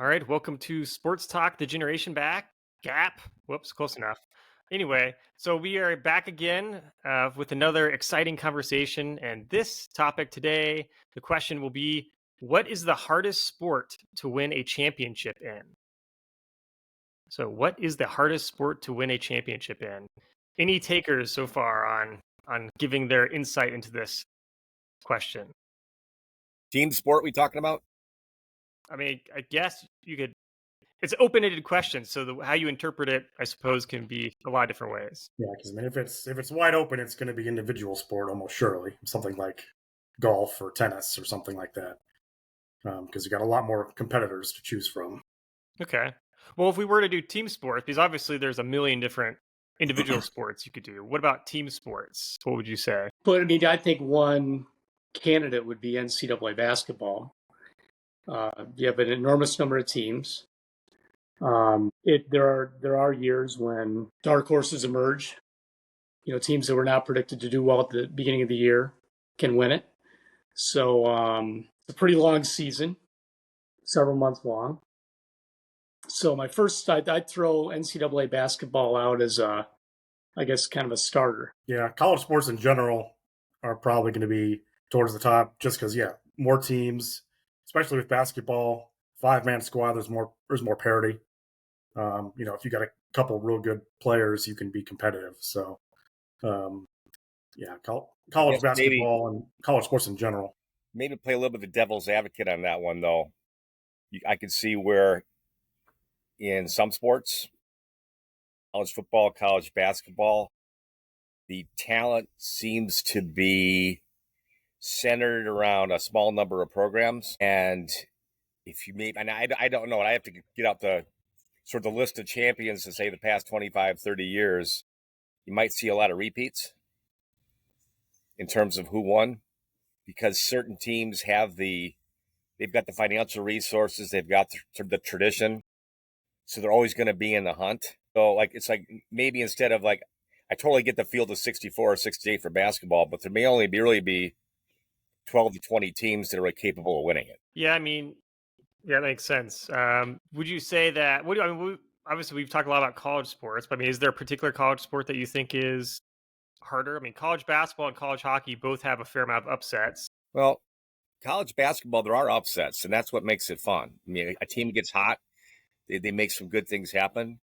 All right, welcome to Sports Talk, the Generation Back Gap. Whoops, close enough. Anyway, so we are back again with another exciting conversation. And this topic today, the question will be, what is the hardest sport to win a championship in? So, what is the hardest sport to win a championship in? Any takers so far on giving their insight into this question? Team sport we talking about? I mean, I guess you could. It's an open-ended question, so how you interpret it, I suppose, can be a lot of different ways. Yeah, because I mean, if it's wide open, it's going to be individual sport almost surely, something like golf or tennis or something like that, because you got a lot more competitors to choose from. Okay. Well, if we were to do team sports, because obviously there's a million different individual sports you could do. What about team sports? What would you say? But I mean, I think one candidate would be NCAA basketball. You have an enormous number of teams. There are years when dark horses emerge. You know, teams that were not predicted to do well at the beginning of the year can win it. So it's a pretty long season, several months long. So I'd throw NCAA basketball out as I guess, kind of a starter. Yeah, college sports in general are probably going to be towards the top, just because more teams, especially with basketball, 5-man squad. There's more parity. If you got a couple real good players, you can be competitive. So, college basketball and college sports in general. Maybe play a little bit of the devil's advocate on that one, though. I could see where in some sports, college football, college basketball, the talent seems to be centered around a small number of programs. And if you and I don't know, I have to get out the sort of the list of champions to say the past 25, 30 years, you might see a lot of repeats in terms of who won, because certain teams they've got the financial resources, they've got the tradition, so they're always going to be in the hunt. So it's like maybe instead of I totally get the field of 64 or 68 for basketball, but there may only really be 12 to 20 teams that are capable of winning it. Yeah, I mean, yeah, that makes sense. Would you say that? Obviously, we've talked a lot about college sports, but I mean, is there a particular college sport that you think is harder? I mean, college basketball and college hockey both have a fair amount of upsets. Well, college basketball, there are upsets, and that's what makes it fun. I mean, a team gets hot, they make some good things happen.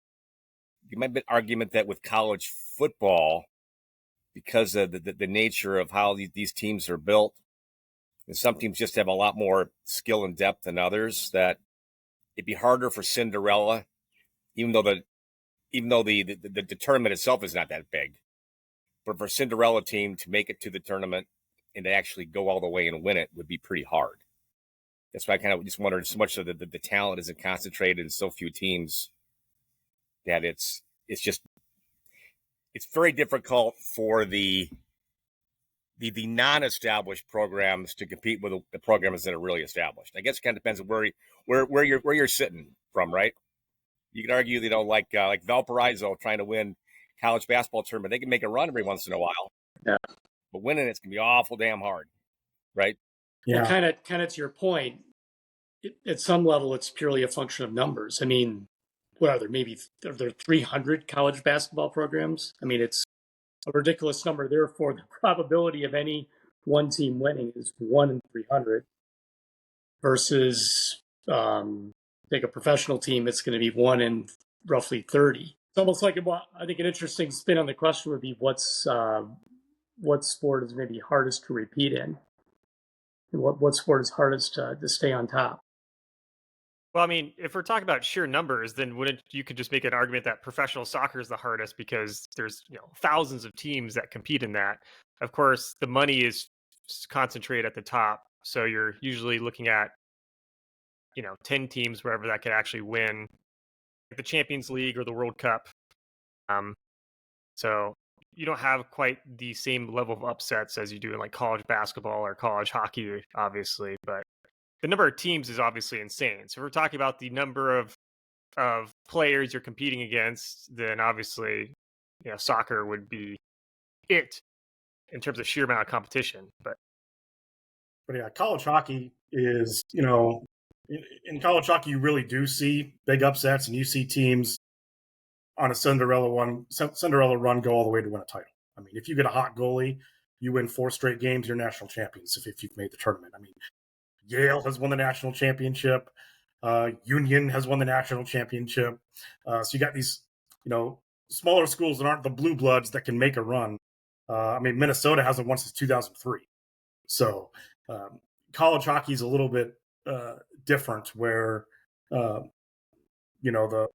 You might make an argument that with college football, because of the nature of how these teams are built, and some teams just have a lot more skill and depth than others, that it'd be harder for Cinderella, even though the tournament itself is not that big. But for a Cinderella team to make it to the tournament and to actually go all the way and win it would be pretty hard. That's why I kind of just wondered, so much of the talent isn't concentrated in so few teams that it's very difficult for the non-established programs to compete with the programs that are really established. I guess it kind of depends on where you're sitting from, right? You could argue, like Valparaiso trying to win college basketball tournament, they can make a run every once in a while. Yeah. But winning it's gonna be awful damn hard, right? Yeah. Kind of to your point, at some level, it's purely a function of numbers. I mean, what are there 300 college basketball programs? I mean, it's a ridiculous number. Therefore, the probability of any one team winning is 1 in 300 versus take a professional team, it's going to be 1 in roughly 30. It's almost like, I think an interesting spin on the question would be what sport is maybe hardest to repeat in? And what sport is hardest to stay on top? Well, I mean, if we're talking about sheer numbers, then wouldn't you could just make an argument that professional soccer is the hardest because there's thousands of teams that compete in that. Of course, the money is concentrated at the top, so you're usually looking at 10 teams wherever that could actually win the Champions League or the World Cup. So you don't have quite the same level of upsets as you do in like college basketball or college hockey, obviously, but the number of teams is obviously insane. So if we're talking about the number of players you're competing against, then obviously, soccer would be it in terms of sheer amount of competition. But yeah, college hockey is, in college hockey, you really do see big upsets, and you see teams on a Cinderella run go all the way to win a title. I mean, if you get a hot goalie, you win 4 straight games, you're national champions if you've made the tournament. I mean, Yale has won the national championship. Union has won the national championship. So you got these, smaller schools that aren't the blue bloods that can make a run. I mean, Minnesota hasn't won since 2003. So college hockey is a little bit different, where the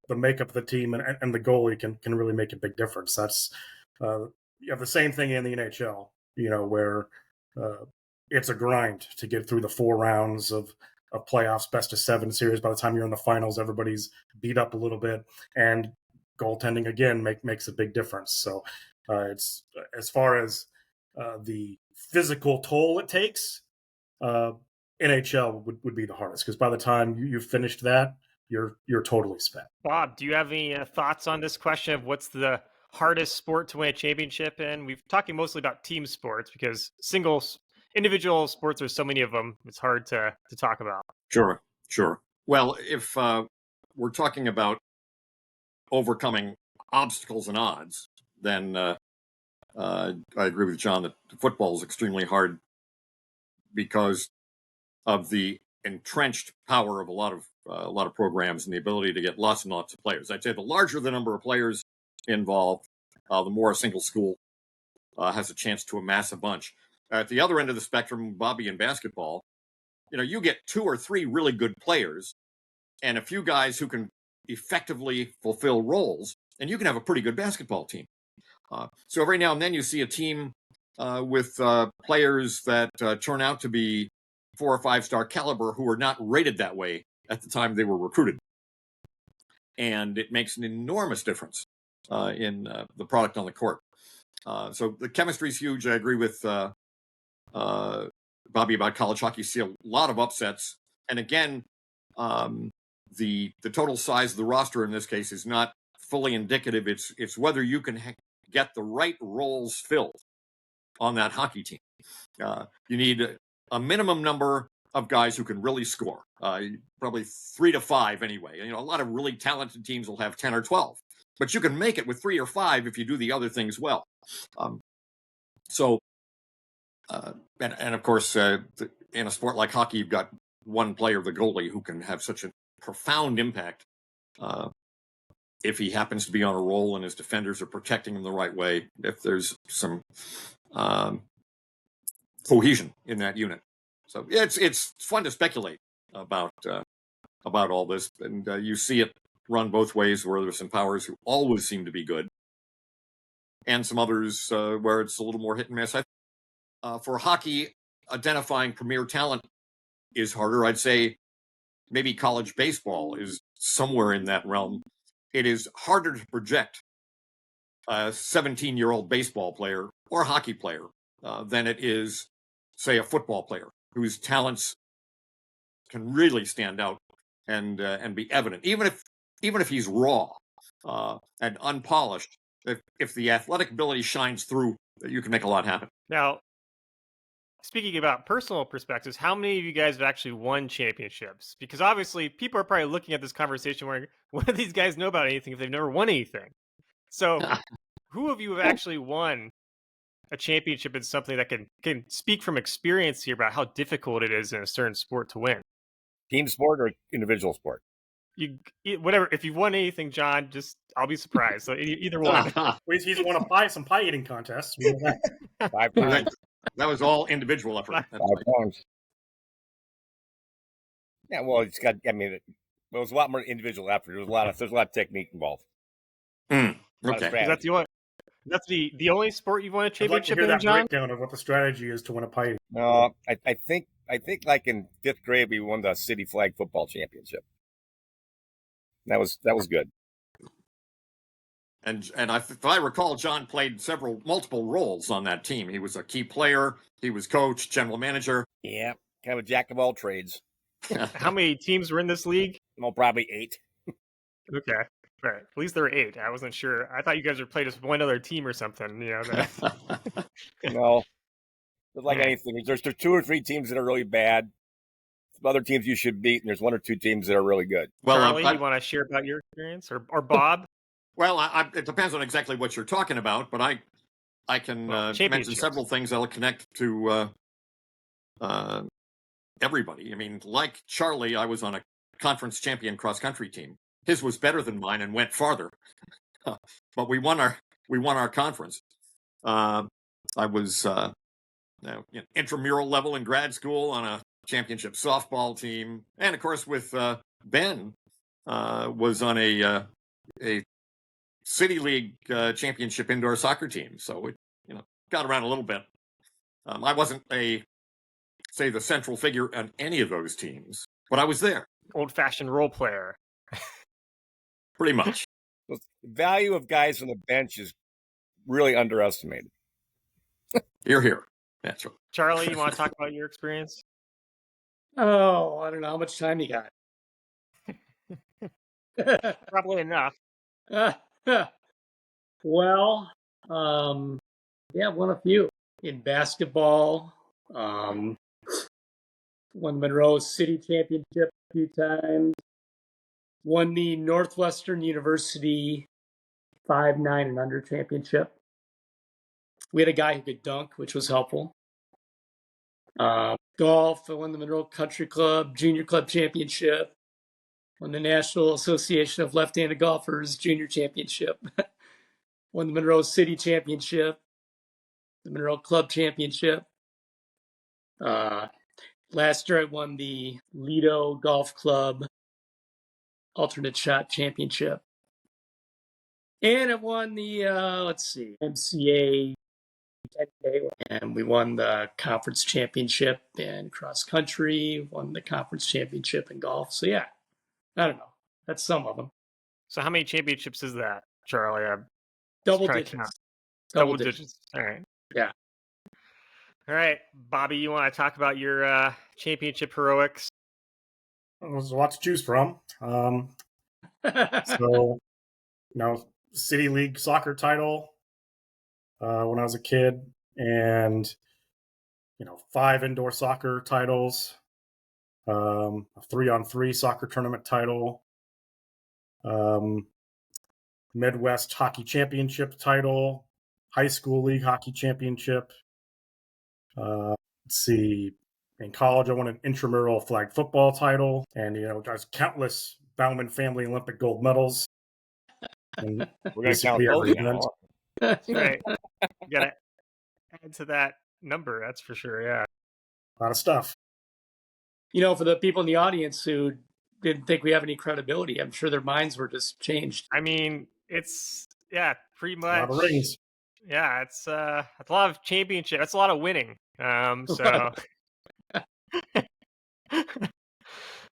makeup of the team and the goalie can really make a big difference. That's you have the same thing in the NHL, where it's a grind to get through the 4 rounds of playoffs, best of 7 series. By the time you're in the finals, everybody's beat up a little bit, and goaltending again makes a big difference. So it's as far as the physical toll it takes, NHL would be the hardest, because by the time you've finished that, you're totally spent. Bob, do you have any thoughts on this question of what's the hardest sport to win a championship in? We've talking mostly about team sports, because individual sports, there's so many of them, it's hard to talk about. Sure. Well, if we're talking about overcoming obstacles and odds, then I agree with John that football is extremely hard because of the entrenched power of a lot of programs and the ability to get lots and lots of players. I'd say the larger the number of players involved, the more a single school has a chance to amass a bunch. At the other end of the spectrum, Bobby, in basketball, you get 2 or 3 really good players and a few guys who can effectively fulfill roles, and you can have a pretty good basketball team. So every now and then you see a team with players that turn out to be 4 or 5-star caliber who are not rated that way at the time they were recruited. And it makes an enormous difference in the product on the court. So the chemistry is huge. I agree with Bobby about college hockey. You see a lot of upsets. And again, the total size of the roster in this case is not fully indicative. It's whether you can get the right roles filled on that hockey team. You need a minimum number of guys who can really score, probably 3 to 5 anyway. A lot of really talented teams will have 10 or 12, but you can make it with 3 or 5 if you do the other things well. And of course, in a sport like hockey, you've got one player, the goalie, who can have such a profound impact if he happens to be on a roll and his defenders are protecting him the right way, if there's some cohesion in that unit. So it's fun to speculate about all this, and you see it run both ways, where there's some powers who always seem to be good, and some others where it's a little more hit and miss. For hockey, identifying premier talent is harder. I'd say maybe college baseball is somewhere in that realm. It is harder to project a 17-year-old baseball player or hockey player than it is, say, a football player whose talents can really stand out and be evident, even if he's raw and unpolished. If the athletic ability shines through, you can make a lot happen. Now, speaking about personal perspectives, how many of you guys have actually won championships? Because obviously, people are probably looking at this conversation wondering, what do these guys know about anything if they've never won anything? So, who of you have actually won a championship in something that can speak from experience here about how difficult it is in a certain sport to win? Team sport or individual sport? Whatever. If you've won anything, John, I'll be surprised. So either one. He's won some pie eating contests. 5 times. That was all individual effort. 5 times. Yeah, well, it's got. I mean, there was a lot more individual effort. There's a lot of technique involved. Okay, That's the only sport you've won a championship in, John? Breakdown of what the strategy is to win a pie. No, I think like in 5th grade we won the city flag football championship. That was good. And if I recall, John played multiple roles on that team. He was a key player. He was coach, general manager. Yeah, kind of a jack of all trades. How many teams were in this league? Well, probably 8. Okay, right. At least there were 8. I wasn't sure. I thought you guys would play just one other team or something. No, but like anything, there's 2 or 3 teams that are really bad. other teams you should beat, and there's one or two teams that are really good. Well, Charlie, you want to share about your experience, or Bob? Well, it depends on exactly what you're talking about, but I can mention several things that'll connect to everybody. I mean, like Charlie, I was on a conference champion cross country team. His was better than mine and went farther, but we won our conference. I was intramural level in grad school on a championship softball team, and of course with Ben was on a city league championship indoor soccer team. So it got around a little bit. I wasn't the central figure on any of those teams, but I was there. Old-fashioned role player. Pretty much. The value of guys on the bench is really underestimated. Here. That's right. Charlie, you want to talk about your experience? Oh, I don't know how much time you got. Probably enough. Well, won a few in basketball. Won the Monroe City Championship a few times. Won the Northwestern University 5'9" and under championship. We had a guy who could dunk, which was helpful. Golf, I won the Monroe Country Club Junior Club Championship. Won the National Association of Left-Handed Golfers Junior Championship. Won the Monroe City Championship. The Monroe Club Championship. Last year I won the Lido Golf Club Alternate Shot Championship. And I won the, NCAA 10K, and we won the conference championship in cross country, won the conference championship in golf. So yeah, I don't know. That's some of them. So how many championships is that, Charlie? Double digits. Double digits. All right. Yeah. All right, Bobby, you want to talk about your championship heroics? There's a lot to choose from. So, City League soccer title when I was a kid, and 5 indoor soccer titles, a 3-on-3 soccer tournament title, Midwest Hockey Championship title, High School League Hockey Championship. Let's see. In college, I won an intramural flag football title, and there's countless Bauman family Olympic gold medals. And we're going to count those now. That's right. You got to add to that number. That's for sure. Yeah. A lot of stuff. For the people in the audience who didn't think we have any credibility, I'm sure their minds were just changed. I mean, it's pretty much. A lot of rings. Yeah, it's a lot of championship. That's a lot of winning. So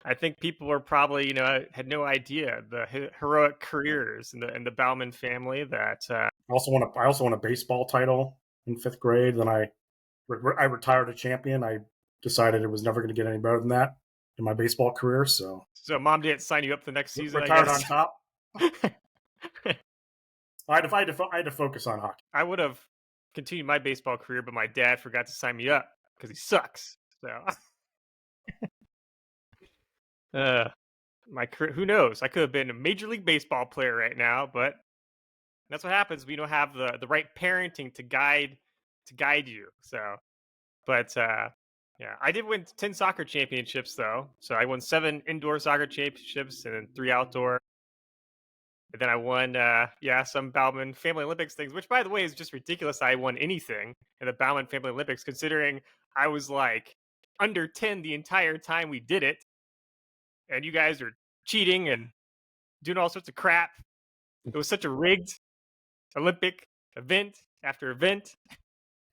I think people were probably, had no idea the heroic careers in the Bauman family. That I also won a baseball title in 5th grade. Then I retired a champion. I decided it was never going to get any better than that in my baseball career. So mom didn't sign you up the next season. Retired on top. I had to focus on hockey. I would have continued my baseball career, but my dad forgot to sign me up because he sucks. So, my career, who knows? I could have been a Major League Baseball player right now, but that's what happens. We don't have the right parenting to guide you. So, but I did win 10 soccer championships though. So I won 7 indoor soccer championships and then 3 outdoor. And then I won, some Bauman Family Olympics things, which, by the way, is just ridiculous. I won anything in the Bauman Family Olympics, considering I was like under 10 the entire time we did it. And you guys are cheating and doing all sorts of crap. It was such a rigged Olympic event after event.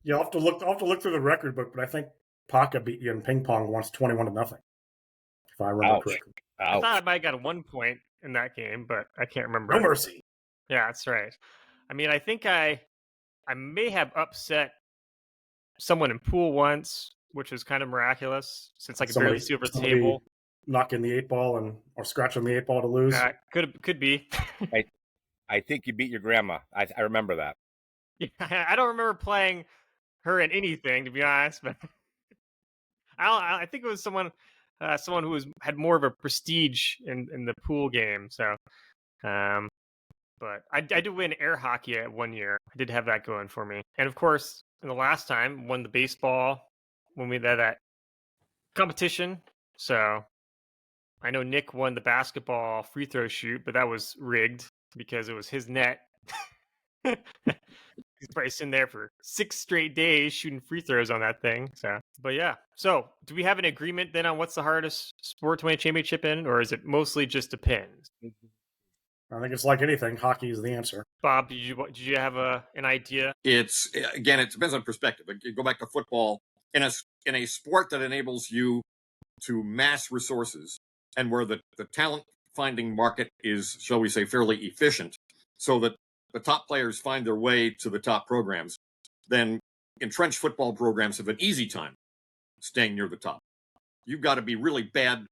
I'll have to look through the record book, but I think Paca beat you in ping pong once 21-0, if I remember correctly. I thought I might have got 1 point in that game, but I can't remember. No mercy. Yeah, that's right. I mean, I think I may have upset someone in pool once, which was kind of miraculous since I could barely see over the table. Knocking the 8-ball or scratching the 8-ball to lose. Could be. I think you beat your grandma. I remember that. Yeah, I don't remember playing her in anything, to be honest, but I think it was someone someone who had more of a prestige in the pool game. So, but I did win air hockey at 1 year. I did have that going for me. And of course, in the last time, won the baseball when we had that competition. So I know Nick won the basketball free throw shoot, but that was rigged because it was his net. He's probably sitting there for 6 straight days shooting free throws on that thing. So, but yeah. So, do we have an agreement then on what's the hardest sport to win a championship in, or is it mostly just depends? I think it's like anything. Hockey is the answer. Bob, did you have an idea? It's again, it depends on perspective. You go back to football in a sport that enables you to mass resources and where the talent finding market is, shall we say, fairly efficient, so that the top players find their way to the top programs, then entrenched football programs have an easy time staying near the top. You've got to be really bad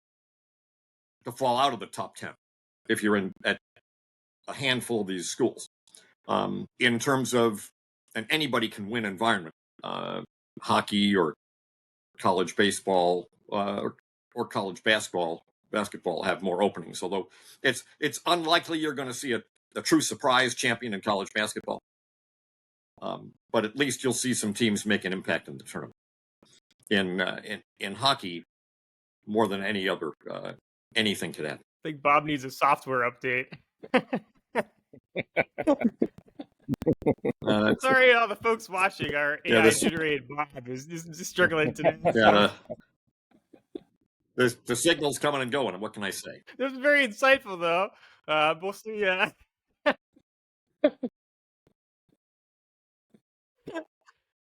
to fall out of the top 10 if you're at a handful of these schools. In terms of an anybody can win environment, hockey or college baseball or college basketball have more openings, although it's unlikely you're going to see a true surprise champion in college basketball. But at least you'll see some teams make an impact in the tournament. In hockey, more than any other anything to that. I think Bob needs a software update. Sorry, all the folks watching. Our AI-generated Bob is struggling today. Yeah, the signal's coming and going. What can I say? This was very insightful, though. We'll see.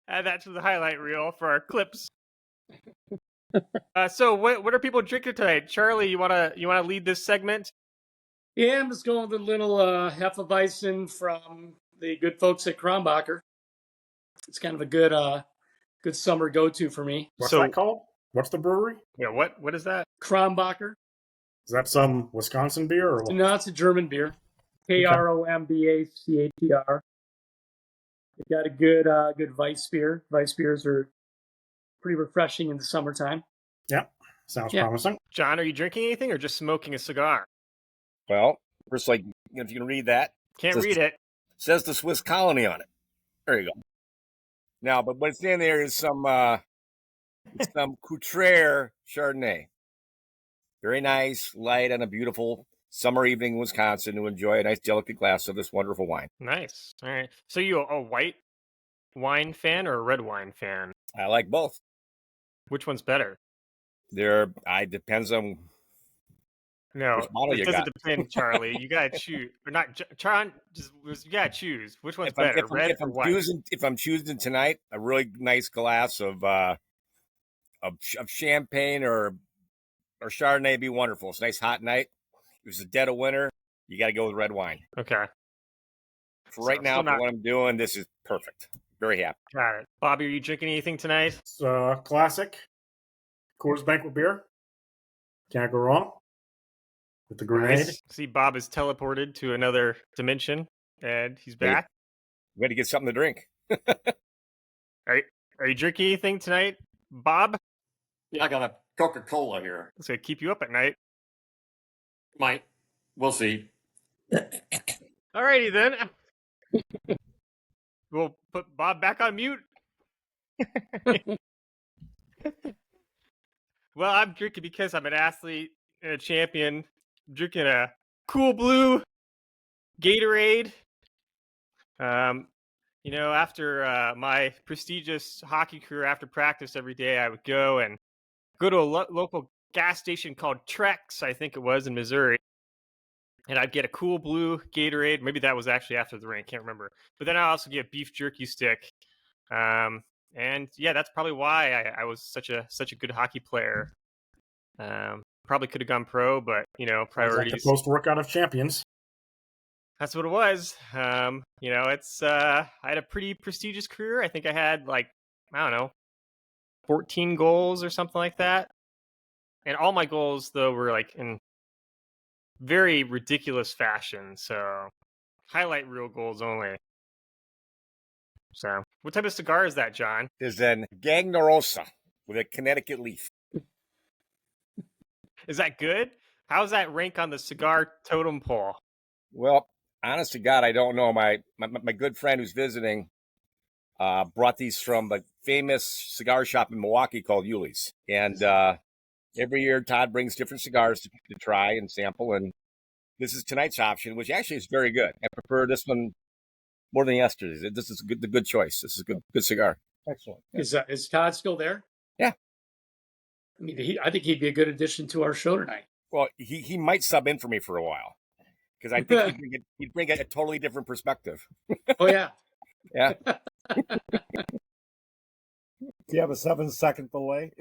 Add that to the highlight reel for our clips. So, what are people drinking tonight? Charlie, you wanna lead this segment? Yeah, I'm just going with a little Hefeweizen from the good folks at Kronbacher. It's kind of a good summer go-to for me. What's that called? What's the brewery? Yeah, what is that? Kronbacher. Is that some Wisconsin beer or what? No, it's a German beer. Krombacher. They got a good Weiss beer. Weiss beers are pretty refreshing in the summertime. Yeah, sounds promising. John, are you drinking anything or just smoking a cigar? Well, first, if you can read that. Can't read it. Says the Swiss colony on it. There you go. Now, but what's in there is some Couture Chardonnay. Very nice, light on a beautiful summer evening in Wisconsin to enjoy a nice, delicate glass of this wonderful wine. Nice. All right. So you a white wine fan or a red wine fan? I like both. Which one's better? Depends on no, which model it you doesn't got. depend, Charlie. You gotta choose, or not, Charlie. You gotta choose. Which one's better, red or white? If I'm choosing tonight, a really nice glass of champagne or Chardonnay would be wonderful. It's a nice hot night. It was the dead of winter. You got to go with red wine. Okay. For right now, for what I'm doing, this is perfect. Very happy. Got it. Bobby, are you drinking anything tonight? It's classic Coors Banquet beer. Can't go wrong with the grenade. Nice. See, Bob is teleported to another dimension, and he's back. We had to get something to drink. Are you drinking anything tonight, Bob? Yeah, I got a Coca-Cola here. It's gonna keep you up at night. Might. We'll see. Alrighty then. We'll put Bob back on mute. Well, I'm drinking because I'm an athlete and a champion. I'm drinking a Cool Blue Gatorade. After my prestigious hockey career, after practice every day, I would go to a local gas station called Trex, I think it was, in Missouri. And I'd get a Cool Blue Gatorade. Maybe that was actually after the rain. Can't remember. But then I also get beef jerky stick. And yeah, that's probably why I was such a good hockey player. Probably could have gone pro, but priorities. Like the post-workout of champions. That's what it was. It's I had a pretty prestigious career. I think I had 14 goals or something like that. And all my goals though were in very ridiculous fashion. So highlight reel goals only. So what type of cigar is that, John? Is an Gagnorosa with a Connecticut leaf. Is that good? How does that rank on the cigar totem pole? Well, honest to God, I don't know. My good friend who's visiting brought these from a famous cigar shop in Milwaukee called Yuli's. And every year, Todd brings different cigars to try and sample. And this is tonight's option, which actually is very good. I prefer this one more than yesterday's. This is the good choice. This is a good cigar. Excellent. Is Todd still there? Yeah. I mean, I think he'd be a good addition to our show tonight. Well, he might sub in for me for a while because I think he'd bring a totally different perspective. Oh, yeah. Yeah. Do you have a 7-second delay?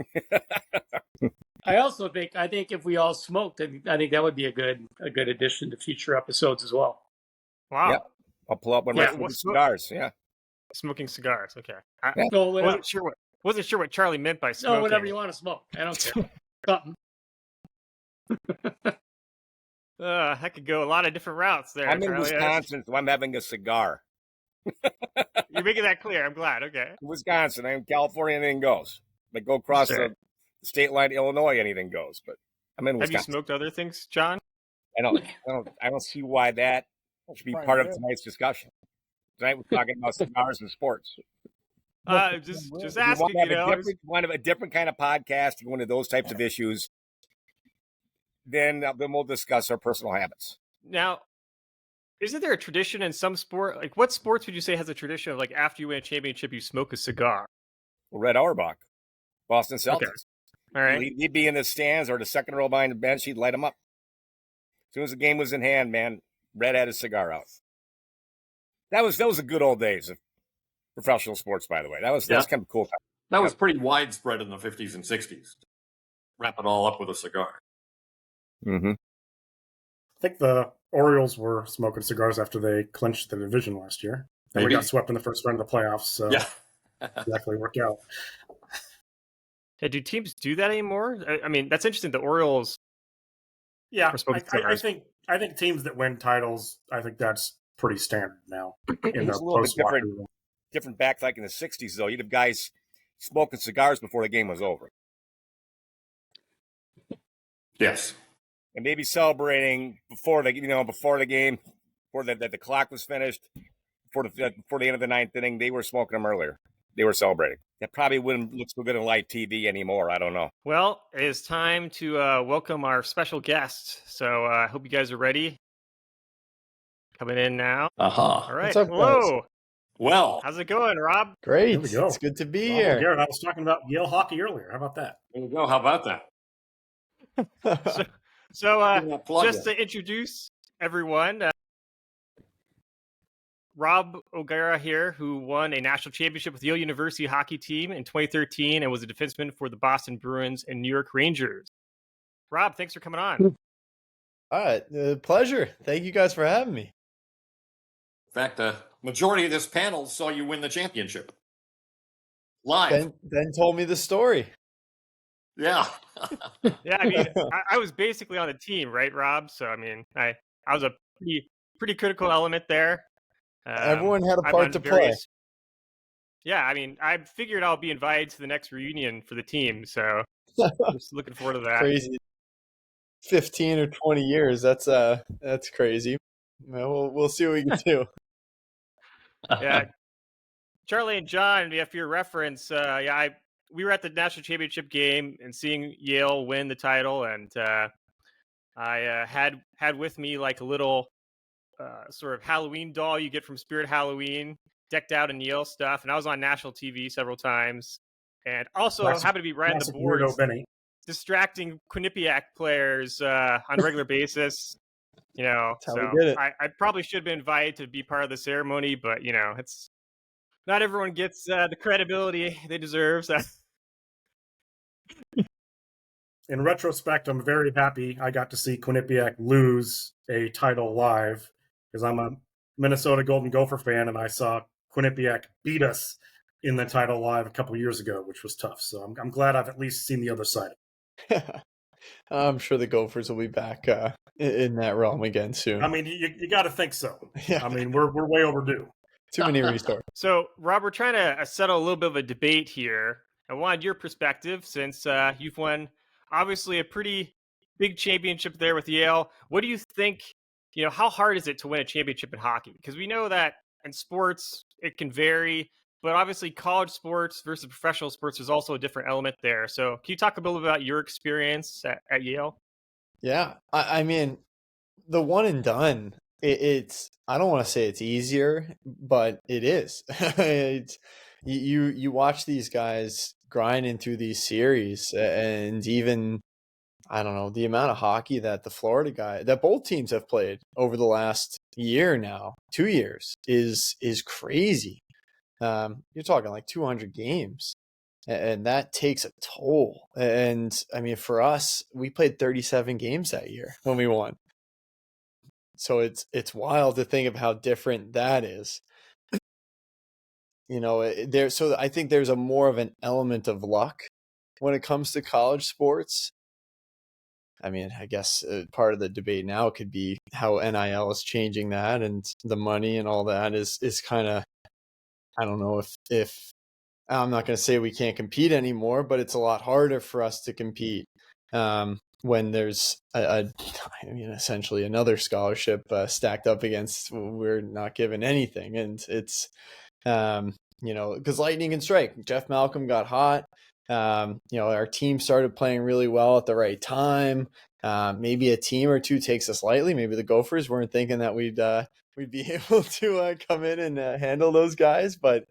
I think if we all smoked, I think that would be a good addition to future episodes as well. Wow. Yep. I'll pull up one Yeah, of my cigars. Yeah. Smoking cigars. Okay. No, Wasn't sure what Charlie meant by smoking. no, whatever you want to smoke. I don't care. Something. That could go a lot of different routes there. I'm in Charlie. Wisconsin, so I'm having a cigar. You're making that clear. I'm glad. Okay. In Wisconsin, I'm in California, anything goes. Like go across Sure. the state line, Illinois, anything goes. But I'm in Have you Wisconsin. smoked other things, John? I don't see why that should be part of tonight's discussion. Tonight we're talking about cigars and sports. Just If you asking. want to have a different kind of podcast, you want to those types of issues, then we'll discuss our personal habits. Now, isn't there a tradition in some sport? Like, what sports would you say has a tradition of like after you win a championship, you smoke a cigar? Well, Red Auerbach, Boston Celtics. Okay. All right. He'd be in the stands or the second row behind the bench. He'd light him up. As soon as the game was in hand, man, Red had his cigar out. That was the good old days of professional sports, by the way. That was kind of cool. That was pretty widespread in the 50s and 60s. Wrap it all up with a cigar. Mm-hmm. I think the Orioles were smoking cigars after they clinched the division last year. And we Maybe. got swept in the first round of the playoffs, so Yeah. exactly worked out. Yeah, do teams do that anymore? I mean, that's interesting. The Orioles. Yeah, Or smoking I cigars. think teams that win titles, I think that's pretty standard now in the It's a little bit post locker room. different back like in the 60s, though. You'd have guys smoking cigars before the game was over. Yes. And maybe celebrating before the game, before the clock was finished, before the end of the ninth inning. They were smoking them earlier. They were celebrating. That probably wouldn't look so good on live TV anymore. I don't know. Well, it is time to welcome our special guest. So I hope you guys are ready. Coming in now. Uh-huh. All right. What's up, Hello. Well, How's it going, Rob? Great. There we go. It's good to be Oh, here. Garrett, I was talking about Yale hockey earlier. How about that? there you go. How about that? So Give me a plug just in. to introduce everyone, Rob O'Gara here, who won a national championship with Yale University hockey team in 2013 and was a defenseman for the Boston Bruins and New York Rangers. Rob, thanks for coming on. All right. Pleasure. Thank you guys for having me. In fact, the majority of this panel saw you win the championship. Live. Ben told me the story. Yeah. Yeah, I mean, I was basically on the team, right, Rob? So, I mean, I was a pretty critical element there. Everyone had a I'm part on to play. various- Yeah, I mean, I figured I'll be invited to the next reunion for the team, so just looking forward to that. Crazy. 15 or 20 years. That's crazy. Well, we'll see what we can do. Yeah, Charlie and John, yeah, for your reference, we were at the national championship game and seeing Yale win the title, and I had with me like a little sort of Halloween doll you get from Spirit Halloween, decked out in Yale stuff, and I was on national TV several times, and also happened to be right on the Classic board, weirdo Benny. distracting Quinnipiac players on a regular basis. That's how So we did it. I probably should have been invited to be part of the ceremony, but it's not everyone gets the credibility they deserve. So. In retrospect, I'm very happy I got to see Quinnipiac lose a title live because I'm a Minnesota Golden Gopher fan, and I saw Quinnipiac beat us in the title live a couple years ago, which was tough. So I'm glad I've at least seen the other side. I'm sure the Gophers will be back in that realm again soon. I mean, you got to think so. Yeah. I mean, we're way overdue. Too many resources. So, Rob, we're trying to settle a little bit of a debate here. I wanted your perspective since you've won, obviously, a pretty big championship there with Yale. What do you think? How hard is it to win a championship in hockey? Because we know that in sports it can vary, but obviously college sports versus professional sports, there's also a different element there. So can you talk a little bit about your experience at Yale? Yeah, I mean, the one and done. It's I don't want to say it's easier, but it is. It's you watch these guys grinding through these series, and even I don't know the amount of hockey that that both teams have played over the last year now, 2 years is crazy. You're talking like 200 games, and that takes a toll. And I mean, for us, we played 37 games that year when we won. So it's wild to think of how different that is. So I think there's a more of an element of luck when it comes to college sports. I mean, I guess part of the debate now could be how NIL is changing that, and the money and all that is kind of, I don't know if I'm not going to say we can't compete anymore, but it's a lot harder for us to compete when there's I mean, essentially another scholarship stacked up against we're not given anything, and it's because lightning can strike. Jeff Malcolm got hot. Our team started playing really well at the right time. Maybe a team or two takes us lightly. Maybe the Gophers weren't thinking that we'd be able to come in and handle those guys, but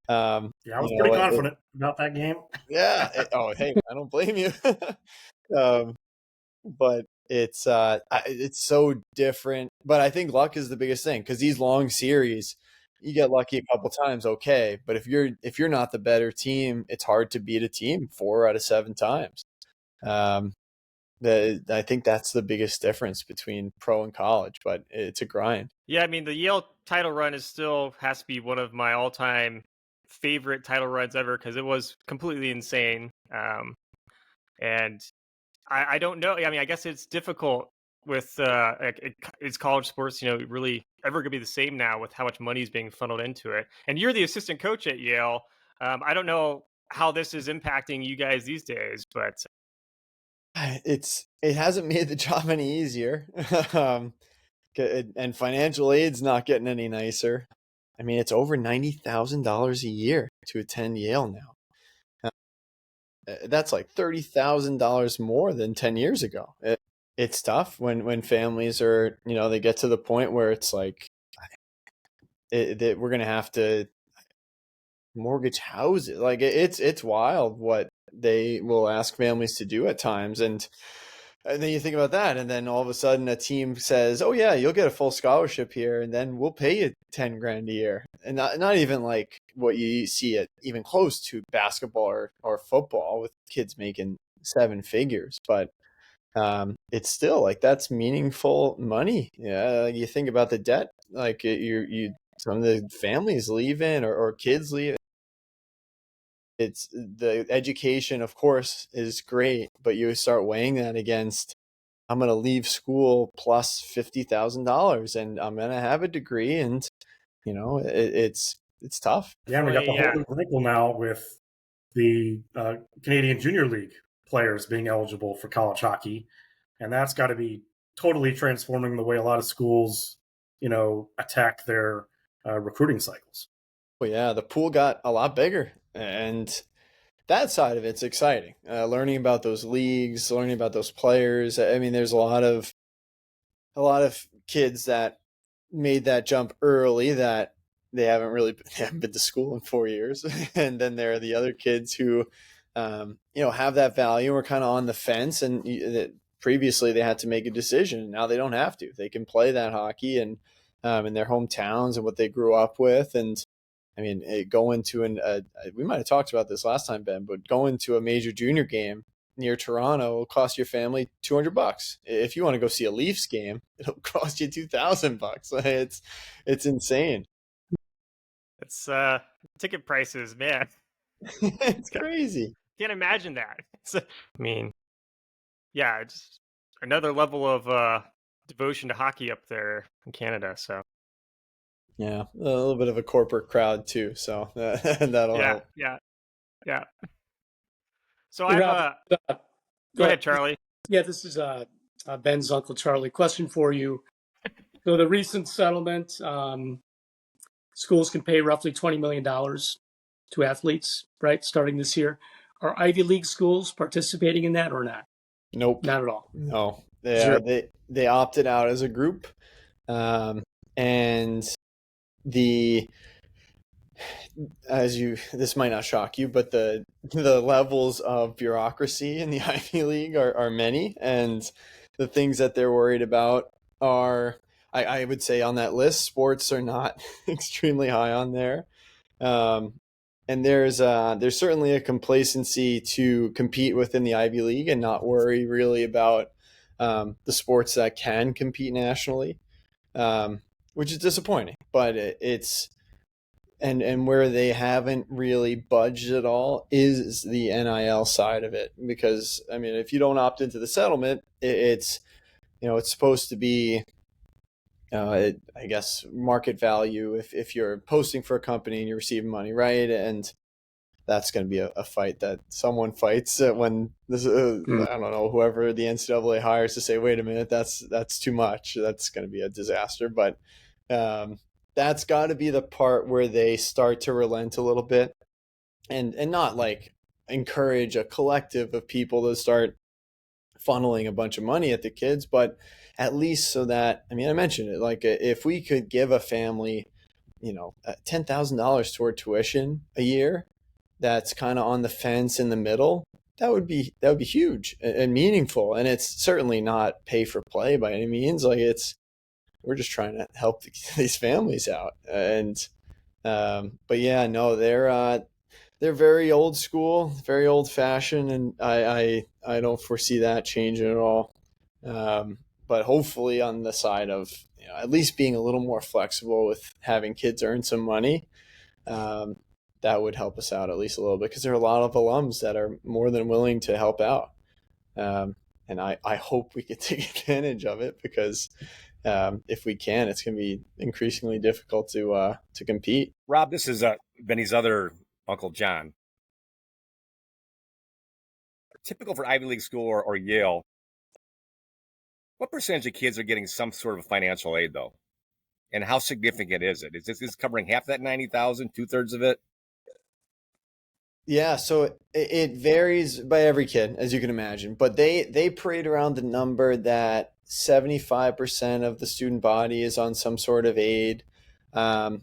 Yeah, I was pretty confident about that game. Yeah. Hey, I don't blame you. But it's so different. But I think luck is the biggest thing, because these long series, you get lucky a couple times, okay. But if you're not the better team, it's hard to beat a team 4 out of 7 times. I think that's the biggest difference between pro and college, but it's a grind. Yeah, I mean, the Yale title run has to be one of my all-time favorite title runs ever, because it was completely insane. And I don't know. I mean, I guess it's difficult with it's college sports, really ever going to be the same now with how much money is being funneled into it. And you're the assistant coach at Yale. I don't know how this is impacting you guys these days, but it hasn't made the job any easier. And financial aid's not getting any nicer. I mean, it's over $90,000 a year to attend Yale now. That's like $30,000 more than 10 years ago. It's tough when families are, they get to the point where it's like that we're going to have to mortgage houses. Like it's wild what they will ask families to do at times. And then you think about that, and then all of a sudden a team says, "Oh yeah, you'll get a full scholarship here, and then we'll pay you $10,000 a year," and not even like what you see it even close to basketball or football with kids making 7 figures, but it's still like that's meaningful money. Yeah, you think about the debt, like some of the families leaving or kids leaving. It's the education, of course, is great, but you start weighing that against, I'm going to leave school plus $50,000 and I'm going to have a degree, and it's tough. Yeah, and we got the whole new wrinkle now with the Canadian Junior League players being eligible for college hockey, and that's got to be totally transforming the way a lot of schools, attack their recruiting cycles. Well, yeah, the pool got a lot bigger, and that side of it's exciting. Learning about those leagues, learning about those players. I mean, there's a lot of kids that made that jump early that they haven't been to school in 4 years, and then there are the other kids who, have that value. We're kind of on the fence, and previously they had to make a decision. Now they don't have to. They can play that hockey and in their hometowns and what they grew up with. And I mean, going to we might have talked about this last time, Ben, but going to a major junior game near Toronto will cost your family $200. If you want to go see a Leafs game, it'll cost you $2,000. It's insane. It's ticket prices, man. It's crazy. Can't imagine that. I mean, yeah, it's another level of devotion to hockey up there in Canada. So yeah, a little bit of a corporate crowd too. So that'll help. Yeah. So I've go ahead, Charlie. Yeah, this is Ben's Uncle Charlie. Question for you. So the recent settlement, schools can pay roughly $20 million to athletes, right, starting this year. Are Ivy League schools participating in that or not? Nope. Not at all. No. Zero. They opted out as a group. And the this might not shock you, but the levels of bureaucracy in the Ivy League are many, and the things that they're worried about are, I would say, on that list, sports are not extremely high on there. And there's certainly a complacency to compete within the Ivy League and not worry really about the sports that can compete nationally, which is disappointing. But it's and where they haven't really budged at all is the NIL side of it. Because I mean, if you don't opt into the settlement, it's it's supposed to be I guess market value if you're posting for a company and you're receiving money, right? And that's going to be a fight that someone fights when this I don't know, whoever the NCAA hires to say, wait a minute, that's too much. That's going to be a disaster. But that's got to be the part where they start to relent a little bit and not like encourage a collective of people to start funneling a bunch of money at the kids, but at least so that, I mean, I mentioned it, like if we could give a family, $10,000 toward tuition a year, that's kind of on the fence in the middle, that would be huge and meaningful. And it's certainly not pay for play by any means. Like we're just trying to help these families out. And but yeah, no, they're very old school, very old fashioned, and I don't foresee that changing at all. But hopefully on the side of at least being a little more flexible with having kids earn some money, that would help us out at least a little bit, because there are a lot of alums that are more than willing to help out. And I hope we can take advantage of it, because if we can, it's going to be increasingly difficult to compete. Rob, this is Benny's other Uncle John. Typical for Ivy League school or Yale, what percentage of kids are getting some sort of financial aid, though? And how significant is it? Is this covering half that 90,000, 2/3 of it? Yeah, so it varies by every kid, as you can imagine. But they parade around the number that 75% of the student body is on some sort of aid. And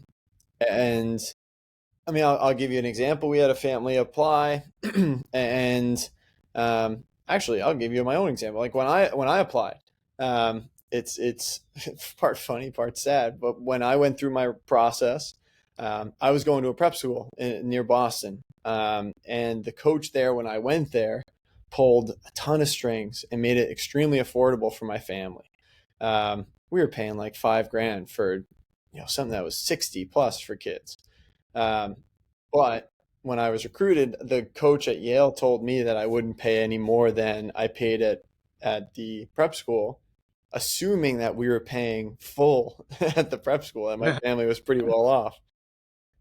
I mean, I'll give you an example. We had a family apply, and actually, I'll give you my own example. Like when I applied, it's part funny, part sad. But when I went through my process, I was going to a prep school near Boston, and the coach there, when I went there, pulled a ton of strings and made it extremely affordable for my family. We were paying like $5,000 for something that was 60 plus for kids. But when I was recruited, the coach at Yale told me that I wouldn't pay any more than I paid at the prep school, assuming that we were paying full at the prep school and my family was pretty well off.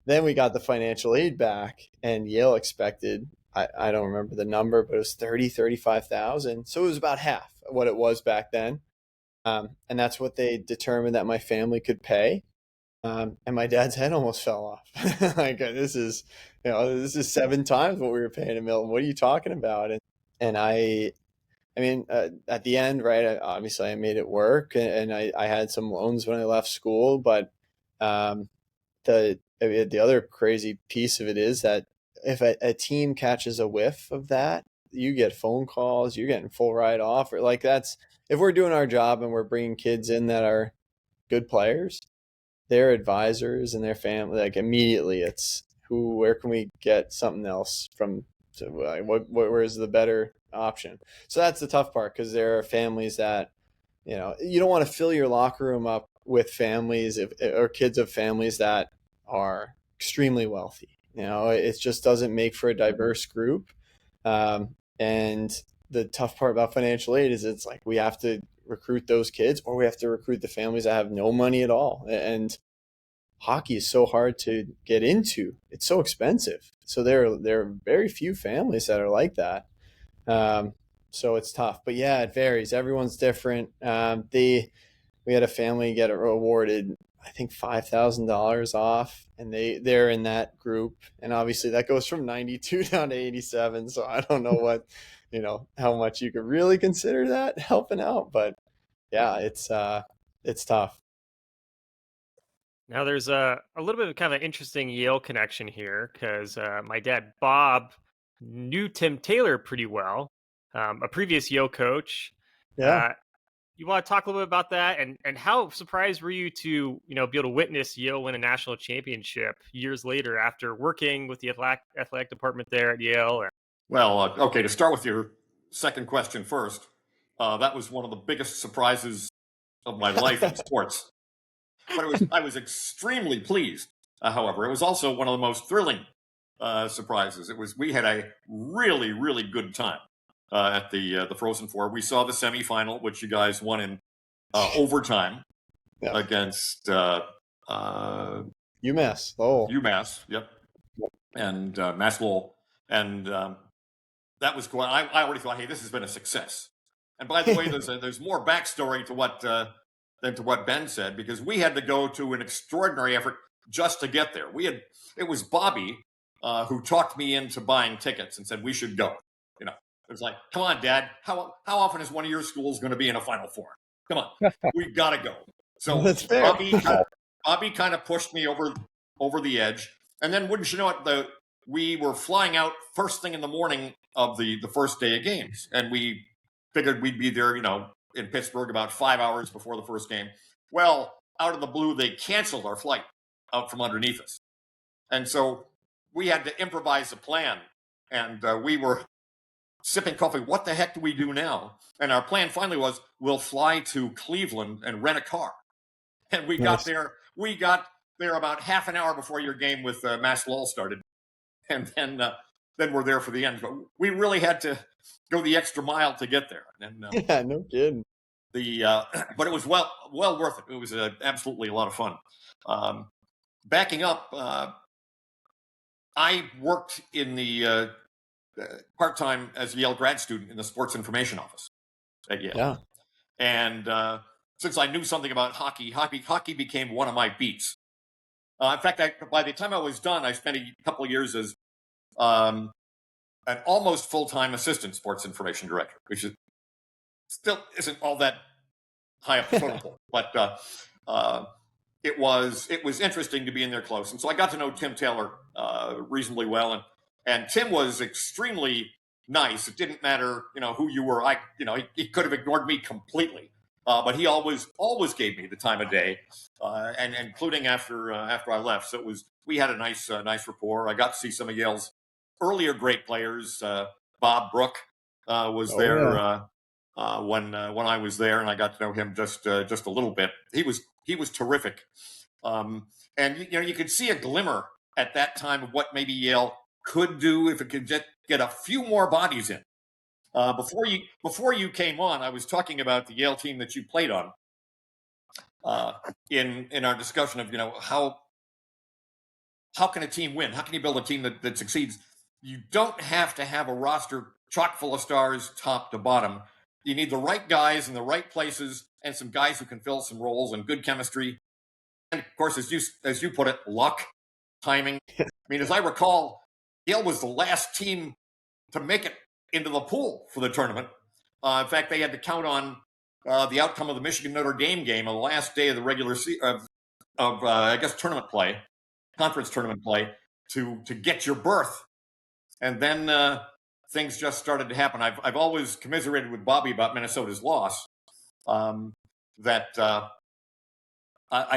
Then we got the financial aid back, and Yale expected, I don't remember the number, but it was 35,000. So it was about half of what it was back then. And that's what they determined that my family could pay. And my dad's head almost fell off. Like, this is 7 times what we were paying in Milton. What are you talking about? And I mean, at the end, right, obviously I made it work, and I had some loans when I left school. But the other crazy piece of it is that if a team catches a whiff of that, you get phone calls, you're getting full ride off, or like that's, if we're doing our job and we're bringing kids in that are good players, their advisors and their family, like immediately it's where can we get something else from? So where's the better option? So that's the tough part, because there are families that, you don't want to fill your locker room up with families or kids of families that are extremely wealthy. It just doesn't make for a diverse group. And the tough part about financial aid is it's like we have to recruit those kids, or we have to recruit the families that have no money at all. And hockey is so hard to get into. It's so expensive. So there are very few families that are like that. So it's tough. But yeah, it varies. Everyone's different. We had a family get awarded, I think, $5,000 off, and they're in that group. And obviously that goes from 92 down to 87. So I don't know what, how much you could really consider that helping out. But yeah, it's tough. Now, there's a little bit of kind of an interesting Yale connection here because my dad, Bob, knew Tim Taylor pretty well, a previous Yale coach. Yeah. Uh, you want to talk a little bit about that, and how surprised were you to be able to witness Yale win a national championship years later after working with the athletic department there at Yale? Well, okay, to start with your second question first, that was one of the biggest surprises of my life in sports. But I was extremely pleased. However, it was also one of the most thrilling surprises. We had a really, really good time at the Frozen Four. We saw the semifinal, which you guys won in overtime against UMass Lowell. UMass, yep, and Mass Lowell, and that was cool. I already thought, hey, this has been a success. And by the way, there's more backstory to what than to what Ben said, because we had to go to an extraordinary effort just to get there. It was Bobby who talked me into buying tickets and said we should go. It was like, come on, Dad. How often is one of your schools going to be in a Final Four? Come on, we got to go. So That's fair. Bobby kind of pushed me over the edge, and then wouldn't you know it, we were flying out first thing in the morning of the first day of games, and we figured we'd be there, in Pittsburgh about 5 hours before the first game. Well, out of the blue, they canceled our flight out from underneath us. And so we had to improvise a plan. And we were sipping coffee. What the heck do we do now? And our plan finally was, we'll fly to Cleveland and rent a car. And we got there. We got there about half an hour before your game with Mass Lowell started. And then we're there for the end. But we really had to go the extra mile to get there. And yeah, no kidding. But it was well worth it. It was absolutely a lot of fun. Backing up, I worked in the part-time as a Yale grad student in the sports information office at Yale. Yeah. And since I knew something about hockey became one of my beats. In fact, by the time I was done, I spent a couple of years as an almost full-time assistant sports information director, which is still isn't all that high up the totem pole, but it was interesting to be in there close, and so I got to know Tim Taylor reasonably well, and Tim was extremely nice. It didn't matter, who you were. He could have ignored me completely, but he always gave me the time of day, and including after I left. So we had a nice rapport. I got to see some of Yale's earlier great players. Bob Brook was there. Yeah. When I was there, and I got to know him just a little bit. He was terrific, and you could see a glimmer at that time of what maybe Yale could do if it could just get a few more bodies in. Before you came on, I was talking about the Yale team that you played on in our discussion of how can a team win? How can you build a team that succeeds? You don't have to have a roster chock full of stars top to bottom. You need the right guys in the right places and some guys who can fill some roles and good chemistry. And of course, as you put it, luck, timing. I mean, as I recall, Yale was the last team to make it into the pool for the tournament. In fact, they had to count on the outcome of the Michigan-Notre Dame game on the last day of the regular tournament play, conference tournament play, to get your berth. And then things just started to happen. I've always commiserated with Bobby about Minnesota's loss. I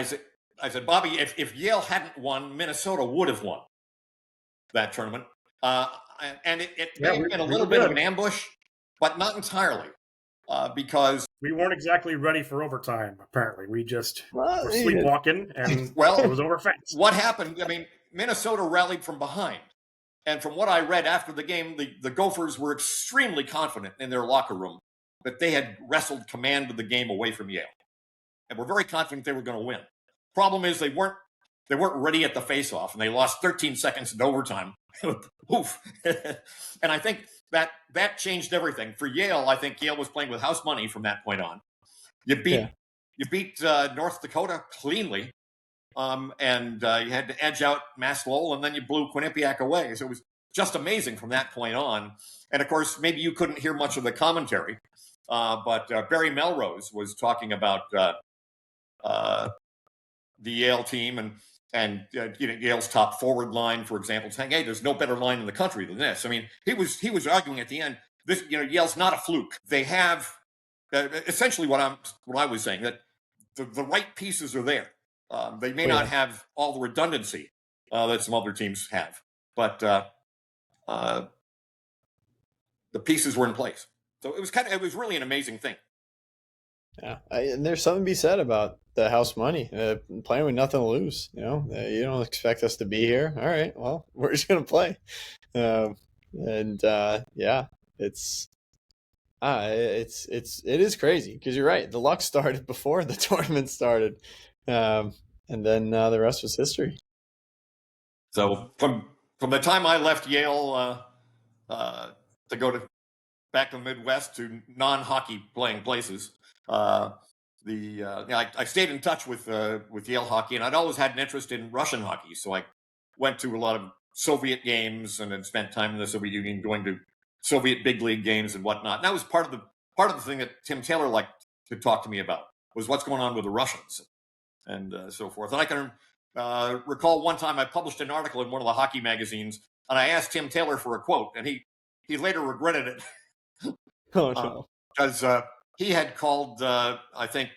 said, Bobby, if Yale hadn't won, Minnesota would have won that tournament. And it may have been a little bit of an ambush, but not entirely, because we weren't exactly ready for overtime. Apparently, we just were yeah. sleepwalking, and it was over fast. What happened? I mean, Minnesota rallied from behind. And from what I read after the game, the Gophers were extremely confident in their locker room that they had wrestled command of the game away from Yale. And were very confident they were going to win. Problem is they weren't they weren't ready at the faceoff, and they lost 13 seconds in overtime. Oof. And I think that changed everything for Yale. I think Yale was playing with house money from that point on. You beat North Dakota cleanly, and you had to edge out Mass Lowell, and then you blew Quinnipiac away. So it was just amazing from that point on. And of course, maybe you couldn't hear much of the commentary, but Barry Melrose was talking about the Yale team and Yale's top forward line, for example, saying, "Hey, there's no better line in the country than this." I mean, he was arguing at the end. This, Yale's not a fluke. They have essentially what I was saying, that the right pieces are there. They may not have all the redundancy that some other teams have, but the pieces were in place. So it was really an amazing thing. Yeah, and there's something to be said about the house money, playing with nothing to lose. You don't expect us to be here. All right, well, we're just gonna play, yeah, it is crazy because you're right. The luck started before the tournament started, and then the rest was history. So from the time I left Yale to go back to the Midwest to non-hockey playing places, I stayed in touch with Yale hockey, and I'd always had an interest in Russian hockey. So I went to a lot of Soviet games and had spent time in the Soviet Union going to Soviet big league games and whatnot. And that was part of the thing that Tim Taylor liked to talk to me about, was what's going on with the Russians and so forth. And I can recall one time I published an article in one of the hockey magazines, and I asked Tim Taylor for a quote, and he later regretted it. Oh no! Because he had called, I think,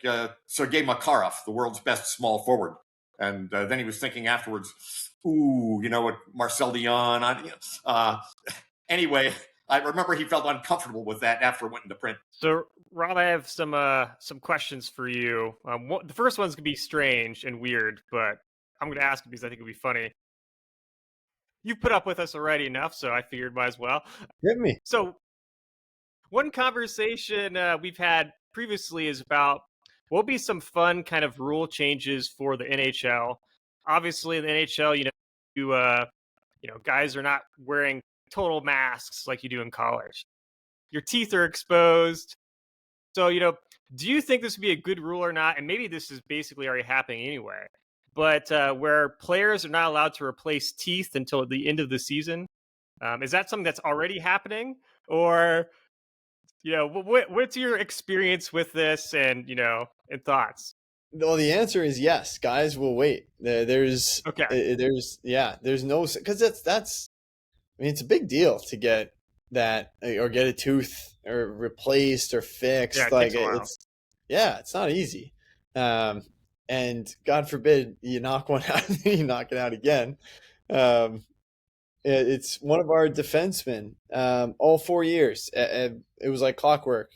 Sergei Makarov the world's best small forward, and then he was thinking afterwards, "Ooh, what Marcel Dion." Anyway, I remember he felt uncomfortable with that after it went into print. So, Rob, I have some questions for you. The first one's gonna be strange and weird, but I'm gonna ask it because I think it'll be funny. You've put up with us already enough, so I figured might as well. Hit me. So, one conversation we've had previously is about what will be some fun kind of rule changes for the NHL. Obviously, in the NHL, guys are not wearing total masks like you do in college. Your teeth are exposed. So, do you think this would be a good rule or not? And maybe this is basically already happening anyway. But where players are not allowed to replace teeth until the end of the season, is that something that's already happening? Or, what's your experience with this and thoughts? Well, the answer is yes. Guys will wait. There's no, because that's. I mean, it's a big deal to get that or get a tooth or replaced or fixed. It's not easy. And God forbid you knock one out and you knock it out again. It's one of our defensemen. All 4 years, it was like clockwork.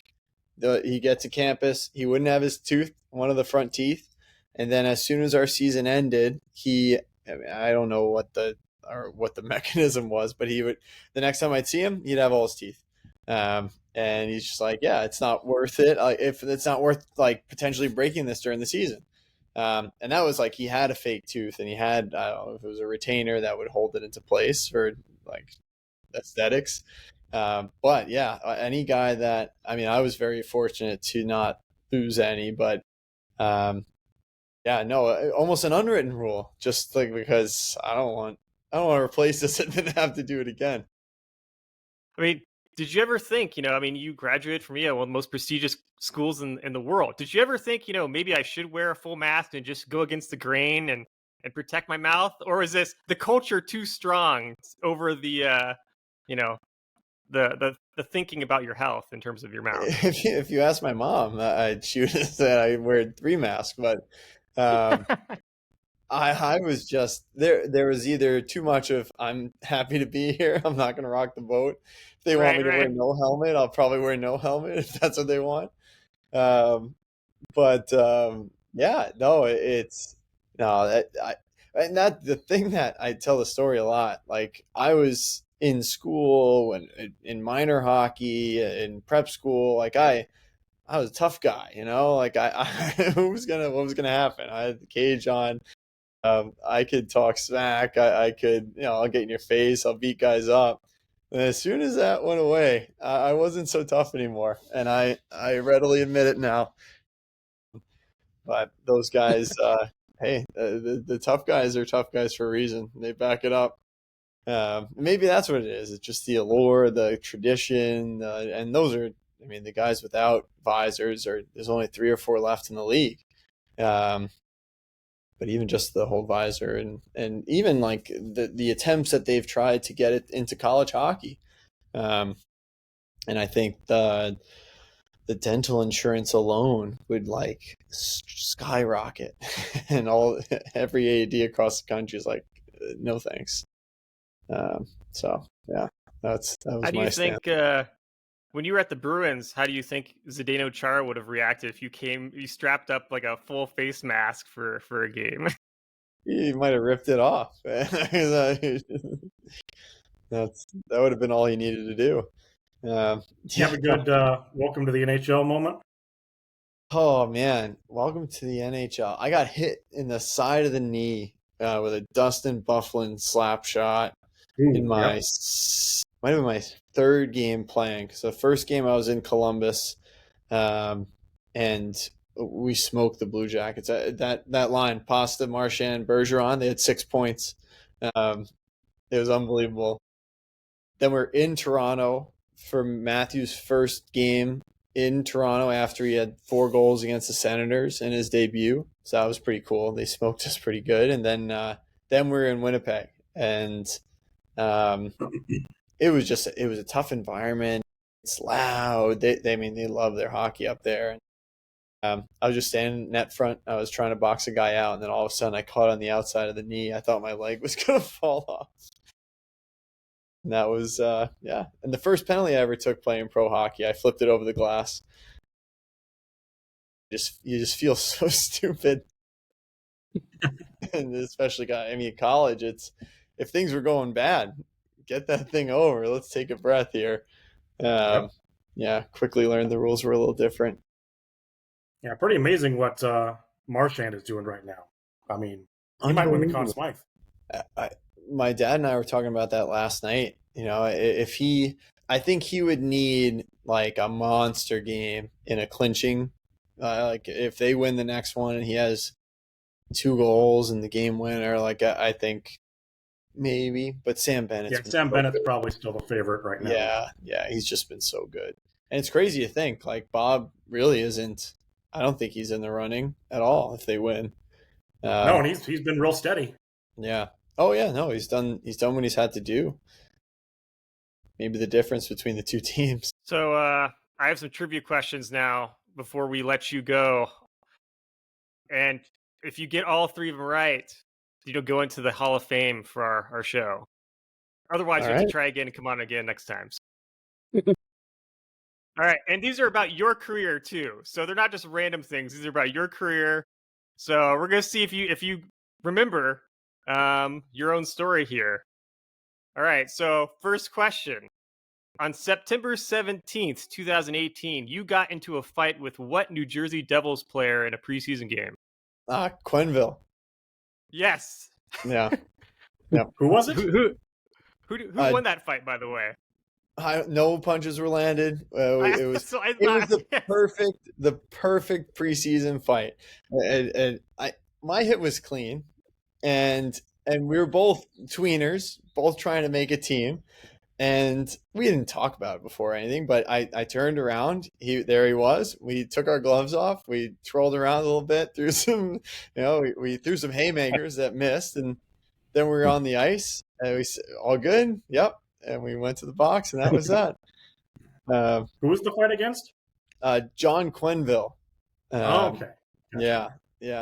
He gets to campus, he wouldn't have his tooth, one of the front teeth, and then as soon as our season ended, I don't know what the mechanism was, but he would, the next time I'd see him, he'd have all his teeth. And he's just like, yeah, it's not worth it. If it's not worth potentially breaking this during the season. And that was he had a fake tooth, and he had, I don't know if it was a retainer that would hold it into place for aesthetics. But yeah, any guy that, I was very fortunate to not lose any, but almost an unwritten rule, just because I don't want to replace this and then have to do it again. Did you ever think, you graduated from one of the most prestigious schools in the world. Did you ever think, maybe I should wear a full mask and just go against the grain and protect my mouth? Or is this the culture too strong over the, the thinking about your health in terms of your mouth? If you ask my mom, she would have said I wear 3 masks, but I was just there was either too much of I'm happy to be here, I'm not going to rock the boat. If they want me to wear no helmet, I'll probably wear no helmet if that's what they want. And that the thing that I tell the story a lot. I was in school and in minor hockey, in prep school, I was a tough guy, what was gonna happen? I had the cage on. I could talk smack. I could, I'll get in your face. I'll beat guys up. And as soon as that went away, I wasn't so tough anymore. And I readily admit it now. But those guys, hey, the tough guys are tough guys for a reason. They back it up. Maybe that's what it is. It's just the allure, the tradition, and those are, I mean, the guys without visors there's only 3 or 4 left in the league. But even just the whole visor and even like the attempts that they've tried to get it into college hockey. And I think the dental insurance alone would like skyrocket and every AD across the country is like, no thanks. So yeah, that was How do my you stand. think when you were at the Bruins, how do you think Zdeno Chara would have reacted if you strapped up like a full face mask for a game? He might have ripped it off. That would have been all he needed to do. You have a good welcome to the NHL moment? Oh man, welcome to the NHL. I got hit in the side of the knee with a Dustin Byfuglien slap shot in my might have been my 3rd game playing. So the first game I was in Columbus, and we smoked the Blue Jackets. That line, Pasta, Marchand, Bergeron, they had 6 points. It was unbelievable. Then we're in Toronto for Matthews' first game in Toronto after he had 4 goals against the Senators in his debut. So that was pretty cool. They smoked us pretty good. And then we're in Winnipeg, and it was a tough environment. It's loud. They love their hockey up there. I was just standing net front. I was trying to box a guy out, and then all of a sudden I caught on the outside of the knee. I thought my leg was going to fall off. And that was, yeah. And the first penalty I ever took playing pro hockey, I flipped it over the glass. You just feel so stupid. And especially, college, if things were going bad, get that thing over. Let's take a breath here. Yeah, quickly learned the rules were a little different. Yeah, pretty amazing what Marchand is doing right now. I mean, he might win the Conn Smythe. My dad and I were talking about that last night. I think he would need like a monster game in a clinching. Like if they win the next one and he has 2 goals and the game winner, like I think maybe. But Sam Bennett's Bennett's probably still the favorite right now. Yeah, he's just been so good. And it's crazy to think like Bob really isn't. I don't think he's in the running at all if they win. No, and he's been real steady. Yeah. Oh yeah, no, he's done what he's had to do. Maybe the difference between the 2 teams. So I have some trivia questions now before we let you go. And if you get all 3 of them right, go into the Hall of Fame for our show. Otherwise, you have to try again and come on again next time. All right, and these are about your career too. So they're not just random things. These are about your career. So we're gonna see if you remember your own story here. All right, so first question. On September 17th, 2018, you got into a fight with what New Jersey Devils player in a preseason game? Quenneville. Yes. Yeah. Yeah. Who was it? Who won that fight, by the way? No punches were landed. It was the perfect preseason fight, and my hit was clean, and we were both tweeners, both trying to make a team, and we didn't talk about it before or anything. But I turned around, there he was. We took our gloves off, we twirled around a little bit, threw some, we threw some haymakers that missed, and then we were on the ice, and we said, all good, yep. And we went to the box, and that was that. Who was the fight against? John Quenneville. Okay. Yeah.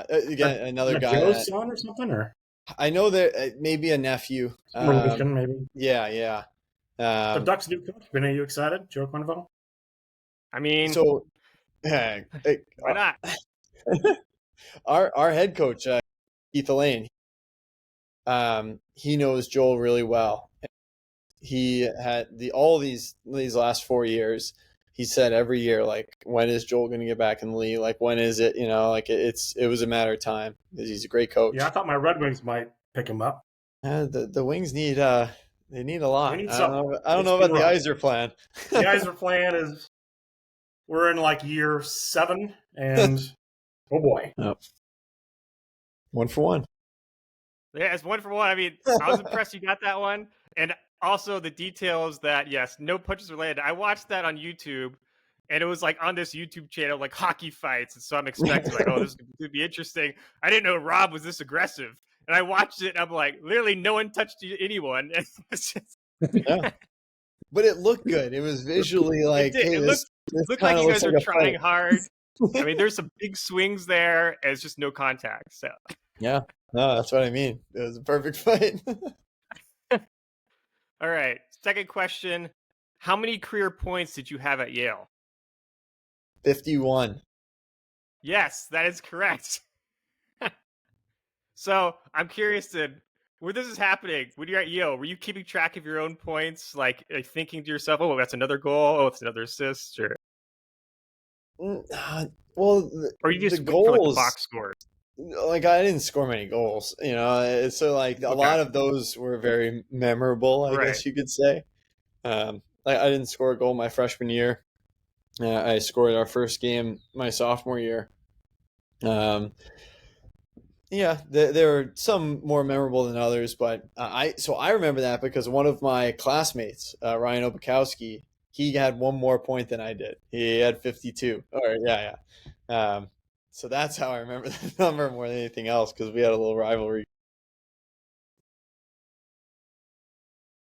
Again, another guy. Joe's son or something, or I know that maybe a nephew. relation, maybe. Yeah. The Ducks' new coach. Are you excited, Joe Quenneville? I mean, so why not? Our head coach, Keith Elaine. He knows Joel really well. He had all these last 4 years. he said every year, like, when is Joel going to get back in the league? Like, when is it? Like it was a matter of time because he's a great coach. Yeah, I thought my Red Wings might pick him up. The Wings need they need a lot. They need I don't something. know. I don't It's know been about the rough. Yzer plan. The Yzer plan is we're in like year 7, and oh boy. Yep. 1 for 1. Yeah, it's 1 for 1. I mean, I was impressed you got that one. And also the details that, yes, no punches related. I watched that on YouTube, and it was like on this YouTube channel, like hockey fights. And so I'm expecting, like, oh, this could be interesting. I didn't know Rob was this aggressive. And I watched it, and I'm like, literally no one touched anyone. It's just... Yeah. But it looked good. It was visually like, hey, it this looked kind like of you looks guys like are a trying fight. hard. I mean, there's some big swings there, and it's just no contact. So Yeah, no, that's what I mean. It was a perfect fight. all right, second question: how many career points did you have at Yale? 51. Yes, that is correct. So I'm curious, when this is happening, when you're at Yale, were you keeping track of your own points, like thinking to yourself, "Oh, that's another goal. Oh, it's another assist," or Well, you just the wait for like the goals, box scores? like I didn't score many goals, so like a lot of those were very memorable, I guess you could say. Like I didn't score a goal my freshman year. I scored our first game my sophomore year. Yeah, there are some more memorable than others, but I remember that because one of my classmates, Ryan Obakowski, he had one more point than I did. He had 52. Or yeah. So that's how I remember the number more than anything else because we had a little rivalry.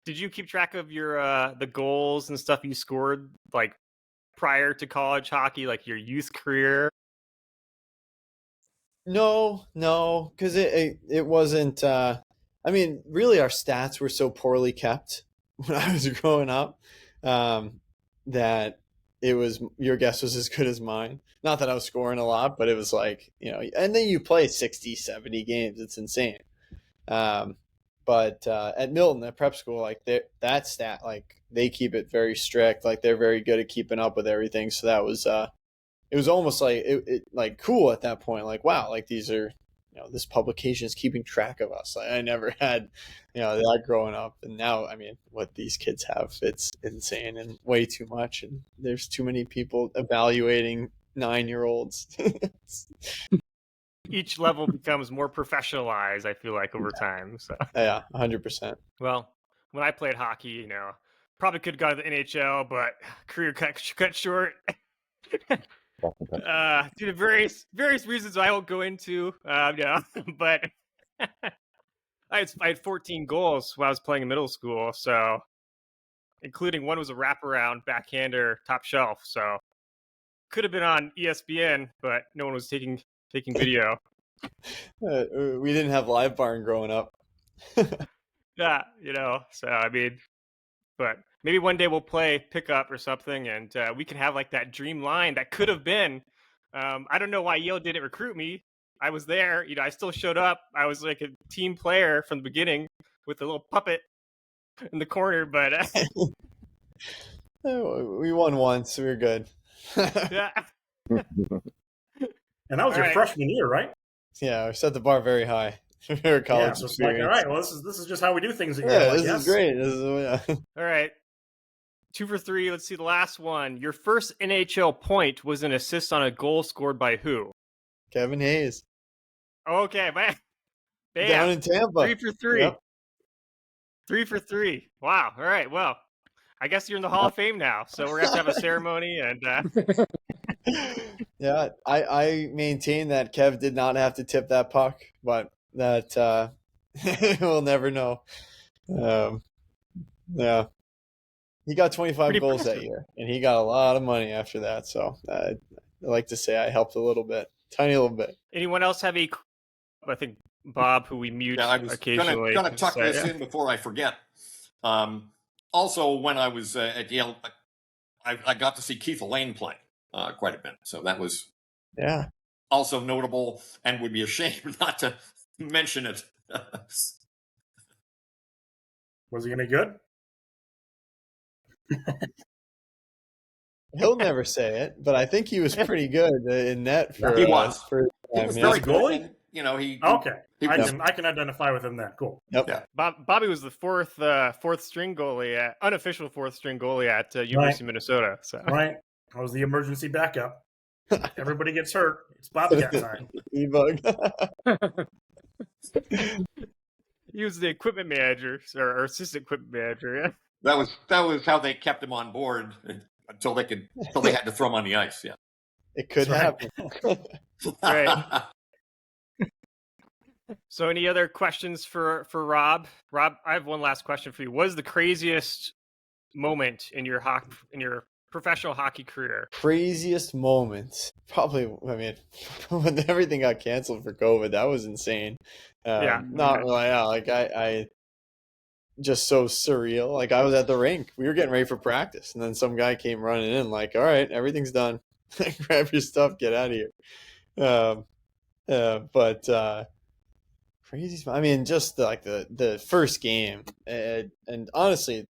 Did you keep track of your the goals and stuff you scored like prior to college hockey, like your youth career? No, because it wasn't. I mean, really, our stats were so poorly kept when I was growing up that it was your guess was as good as mine. Not that I was scoring a lot, but it was like, and then you play 60, 70 games. It's insane. But at Milton, at prep school, like that stat, like they keep it very strict. Like they're very good at keeping up with everything. So that was it was almost like it like cool at that point. Like, wow, like these are, this publication is keeping track of us. Like, I never had, that growing up. And now, I mean, what these kids have, it's insane and way too much. And there's too many people evaluating 9-year-olds. Each level becomes more professionalized, I feel like, over time. So Yeah, 100%. Well, when I played hockey, probably could have gone to the NHL, but career cut short. Due to various reasons I won't go into. But I had 14 goals when I was playing in middle school, so including one was a wraparound backhander top shelf. So could have been on ESPN, but no one was taking video. We didn't have Live Barn growing up. Yeah, So I mean, but maybe one day we'll play pickup or something, and we can have like that dream line that could have been. I don't know why Yale didn't recruit me. I was there. I still showed up. I was like a team player from the beginning with a little puppet in the corner, but we won once. We were good. yeah. And that was your freshman year, right? Yeah, we set the bar very high. For college yeah, so it's like, all right, well, this is just how we do things at Yale. Yeah, this is great. All right. 2 for 3. Let's see the last one. Your first NHL point was an assist on a goal scored by who? Kevin Hayes. Okay, man. Bam. Down in Tampa. 3 for 3. Yep. 3 for 3. Wow. All right. Well, I guess you're in the Hall of Fame now. So we're going to have a ceremony. And yeah, I maintain that Kev did not have to tip that puck, but that we'll never know. Yeah. He got 25 Pretty goals impressive. that year, and he got a lot of money after that. So I like to say I helped a little bit, tiny little bit. Anyone else have I think Bob, who we mute occasionally. Going to tuck this in before I forget. Also, when I was at Yale, I got to see Keith Elaine play quite a bit. So that was also notable and would be a shame not to mention it. Was he any good? He'll never say it, but I think he was pretty good in net for. He was. For He was yeah. very Goalie? good. And, he Okay, he I was, can identify with him then. Cool. Yep. Yeah. Bobby was the fourth string goalie, unofficial fourth string goalie at University of Minnesota. So Right, I was the emergency backup. Everybody gets hurt. It's Bobcat time. E-bug. he was the equipment manager or assistant equipment manager. Yeah. That was how they kept him on board until they had to throw him on the ice. Yeah. It could That's happen. Right. So, any other questions for Rob? Rob, I have one last question for you. What is the craziest moment in your professional hockey career? Craziest moment, probably. I mean, when everything got canceled for COVID, that was insane. Not really. Yeah, like I just so surreal. Like I was at the rink, we were getting ready for practice, and then some guy came running in, like, "All right, everything's done. Grab your stuff, get out of here." But crazy. I mean, just like the first game, and honestly,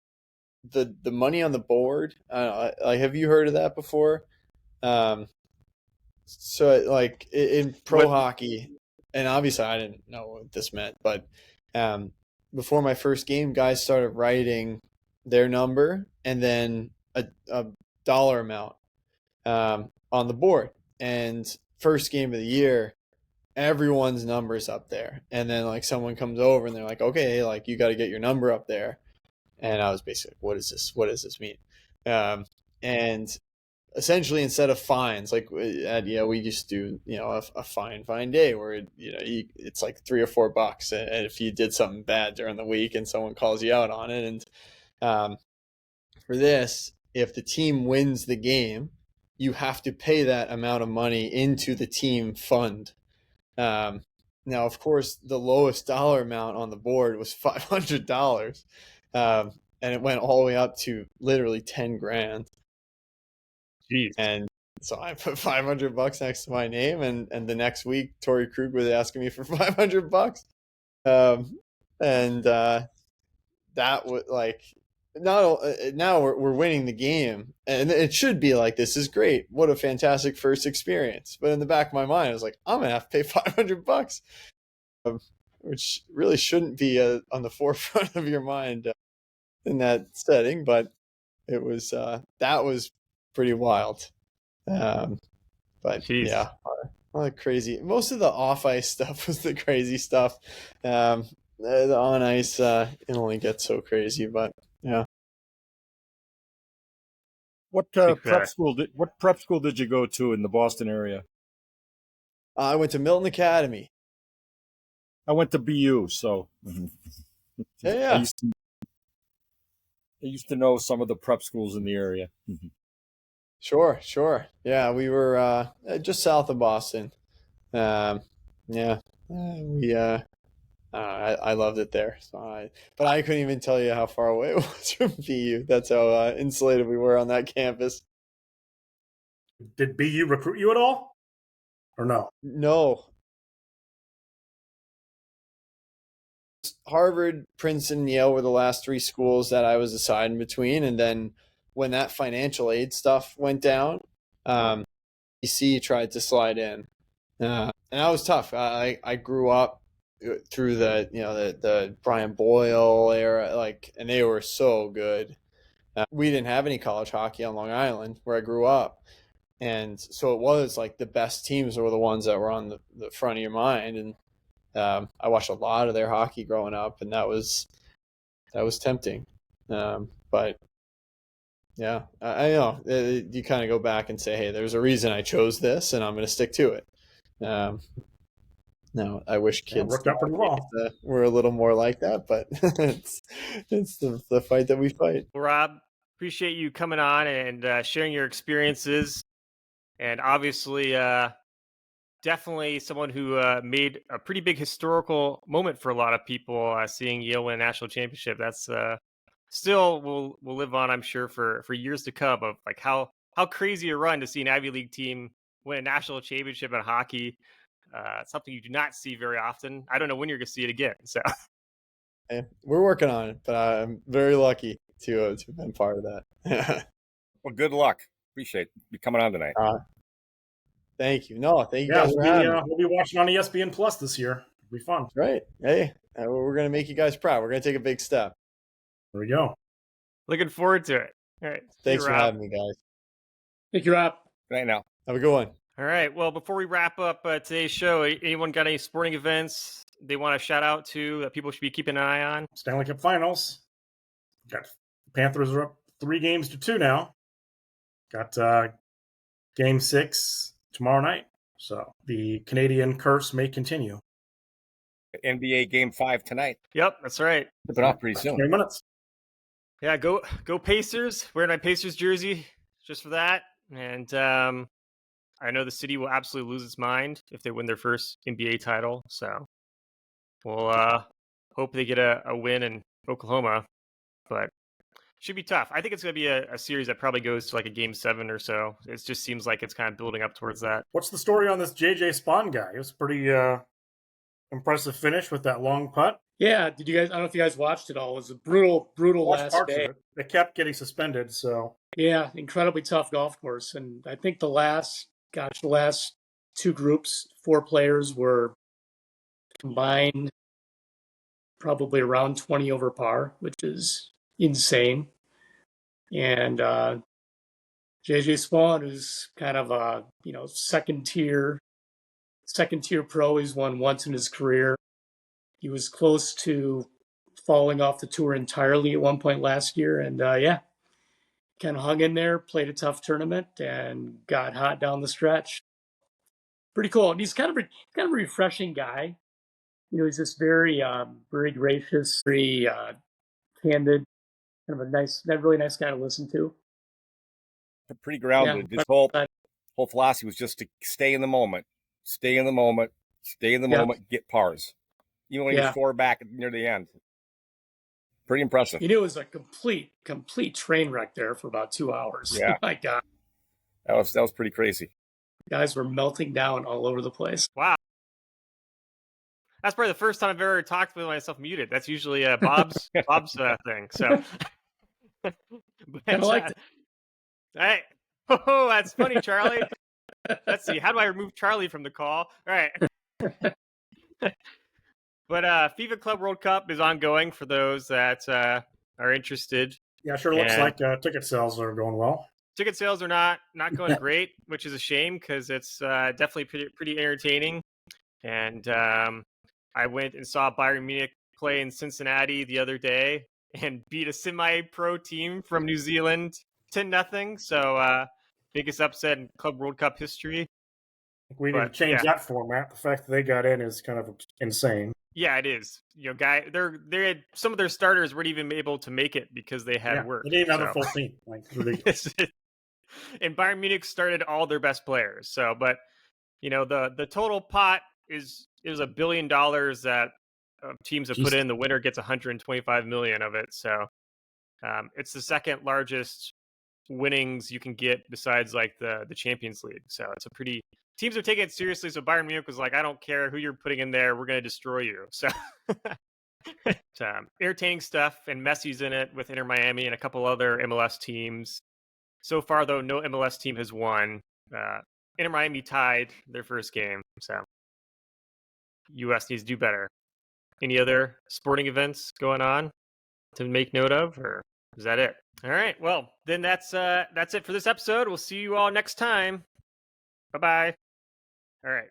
the money on the board. Like, have you heard of that before? So like in pro hockey, and obviously I didn't know what this meant, but before my first game, guys started writing their number and then a dollar amount on the board. And first game of the year, everyone's number's up there, and then like someone comes over and they're like, okay, like you got to get your number up there. And I was basically like, what does this mean? And essentially, instead of fines, like we just do a fine day where it's like $3 or $4, and if you did something bad during the week and someone calls you out on it. And for this, if the team wins the game, you have to pay that amount of money into the team fund. Now, of course, the lowest dollar amount on the board was $500, and it went all the way up to literally 10 grand. Jeez. And so I put $500 next to my name, and the next week, Torrey Krug was asking me for $500. That was like, now we're winning the game, and it should be like, this is great. What a fantastic first experience. But in the back of my mind, I was like, I'm gonna have to pay $500, which really shouldn't be on the forefront of your mind in that setting. But it was that was pretty wild. But Jeez. yeah, all the crazy. Most of the off ice stuff was the crazy stuff. The on ice, it only gets so crazy, but yeah. What prep school did you go to in the Boston area? I went to Milton Academy. I went to BU, so Yeah. I used to know some of the prep schools in the area. Sure. Yeah, we were just south of Boston. I loved it there. But I couldn't even tell you how far away it was from BU. That's how insulated we were on that campus. Did BU recruit you at all, or no? No. Harvard, Princeton, Yale were the last three schools that I was assigned between, and then when that financial aid stuff went down, BC tried to slide in, and that was tough. I grew up through the Brian Boyle era, and they were so good. We didn't have any college hockey on Long Island where I grew up, and so it was like the best teams were the ones that were on the front of your mind. And I watched a lot of their hockey growing up, and that was tempting. But yeah, I know you kind of go back and say, hey, there's a reason I chose this, and I'm going to stick to it. No, I wish kids worked out pretty well. Were a little more like that, but it's the fight that we fight. Well, Rob, appreciate you coming on and sharing your experiences, and obviously definitely someone who made a pretty big historical moment for a lot of people, seeing Yale win a national championship. That's still will live on, I'm sure, for years to come, of like how crazy a run to see an Ivy League team win a national championship in hockey. Something you do not see very often. I don't know when you're going to see it again. So we're working on it, but I'm very lucky to have been part of that. Well, good luck. Appreciate you coming on tonight. Thank you. No, thank you Yeah, guys for having me. we'll be watching on ESPN Plus this year. It'll be fun. That's right. Hey, we're going to make you guys proud. We're going to take a big step. There we go. Looking forward to it. All right. Thanks for having me, guys. Thank you, Rob. Good night now. Have a good one. All right. Well, before we wrap up today's show, anyone got any sporting events they want to shout out to that people should be keeping an eye on? Stanley Cup Finals. Got Panthers are up 3-2 now. Got Game 6 tomorrow night. So the Canadian curse may continue. NBA Game 5 tonight. Yep, that's right. Tip it off pretty soon. 20 minutes. Yeah, go Pacers. Wearing my Pacers jersey just for that. And I know the city will absolutely lose its mind if they win their first NBA title. So we'll hope they get a win in Oklahoma. But should be tough. I think it's going to be a series that probably goes to like a Game 7 or so. It just seems like it's kind of building up towards that. What's the story on this JJ Spawn guy? It was pretty impressive finish with that long putt. Yeah, did you guys? I don't know if you guys watched it all. It was a brutal last day. They kept getting suspended, so yeah, incredibly tough golf course. And I think the last two groups, 4 players were combined probably around 20 over par, which is insane. And JJ Spawn, who's kind of a second tier pro, he's won once in his career. He was close to falling off the tour entirely at one point last year, and kind of hung in there, played a tough tournament, and got hot down the stretch. Pretty cool. And he's kind of a refreshing guy. He's just very gracious, very candid, kind of a really nice guy to listen to. Pretty grounded. Yeah, His whole philosophy was just to stay in the moment, get pars. Even when he was 4 back near the end. Pretty impressive. It was a complete train wreck there for about 2 hours. Yeah. My God. That was pretty crazy. Guys were melting down all over the place. Wow. That's probably the first time I've ever talked with myself muted. That's usually Bob's thing. So I liked it. Hey. Oh, that's funny, Charlie. Let's see. How do I remove Charlie from the call? All right. But FIFA Club World Cup is ongoing for those that are interested. Yeah, sure looks like ticket sales are going well. Ticket sales are not going great, which is a shame because it's definitely pretty entertaining. And I went and saw Bayern Munich play in Cincinnati the other day and beat a semi-pro team from New Zealand 10-0. So biggest upset in Club World Cup history. We need to change that format. The fact that they got in is kind of insane. Yeah, it is. They had some of their starters weren't even able to make it because they had work. They didn't even have a full team. Like, ridiculous. And Bayern Munich started all their best players. So, but the total pot is $1 billion that teams have put in. The winner gets 125 million of it. So, it's the second largest winnings you can get besides like the Champions League. So it's teams are taking it seriously. So Bayern Munich was like, I don't care who you're putting in there. We're going to destroy you. So entertaining stuff. And Messi's in it with Inter Miami and a couple other MLS teams. So far, though, no MLS team has won. Inter Miami tied their first game. So U.S. needs to do better. Any other sporting events going on to make note of, or is that it? All right. Well, then that's it for this episode. We'll see you all next time. Bye-bye. All right.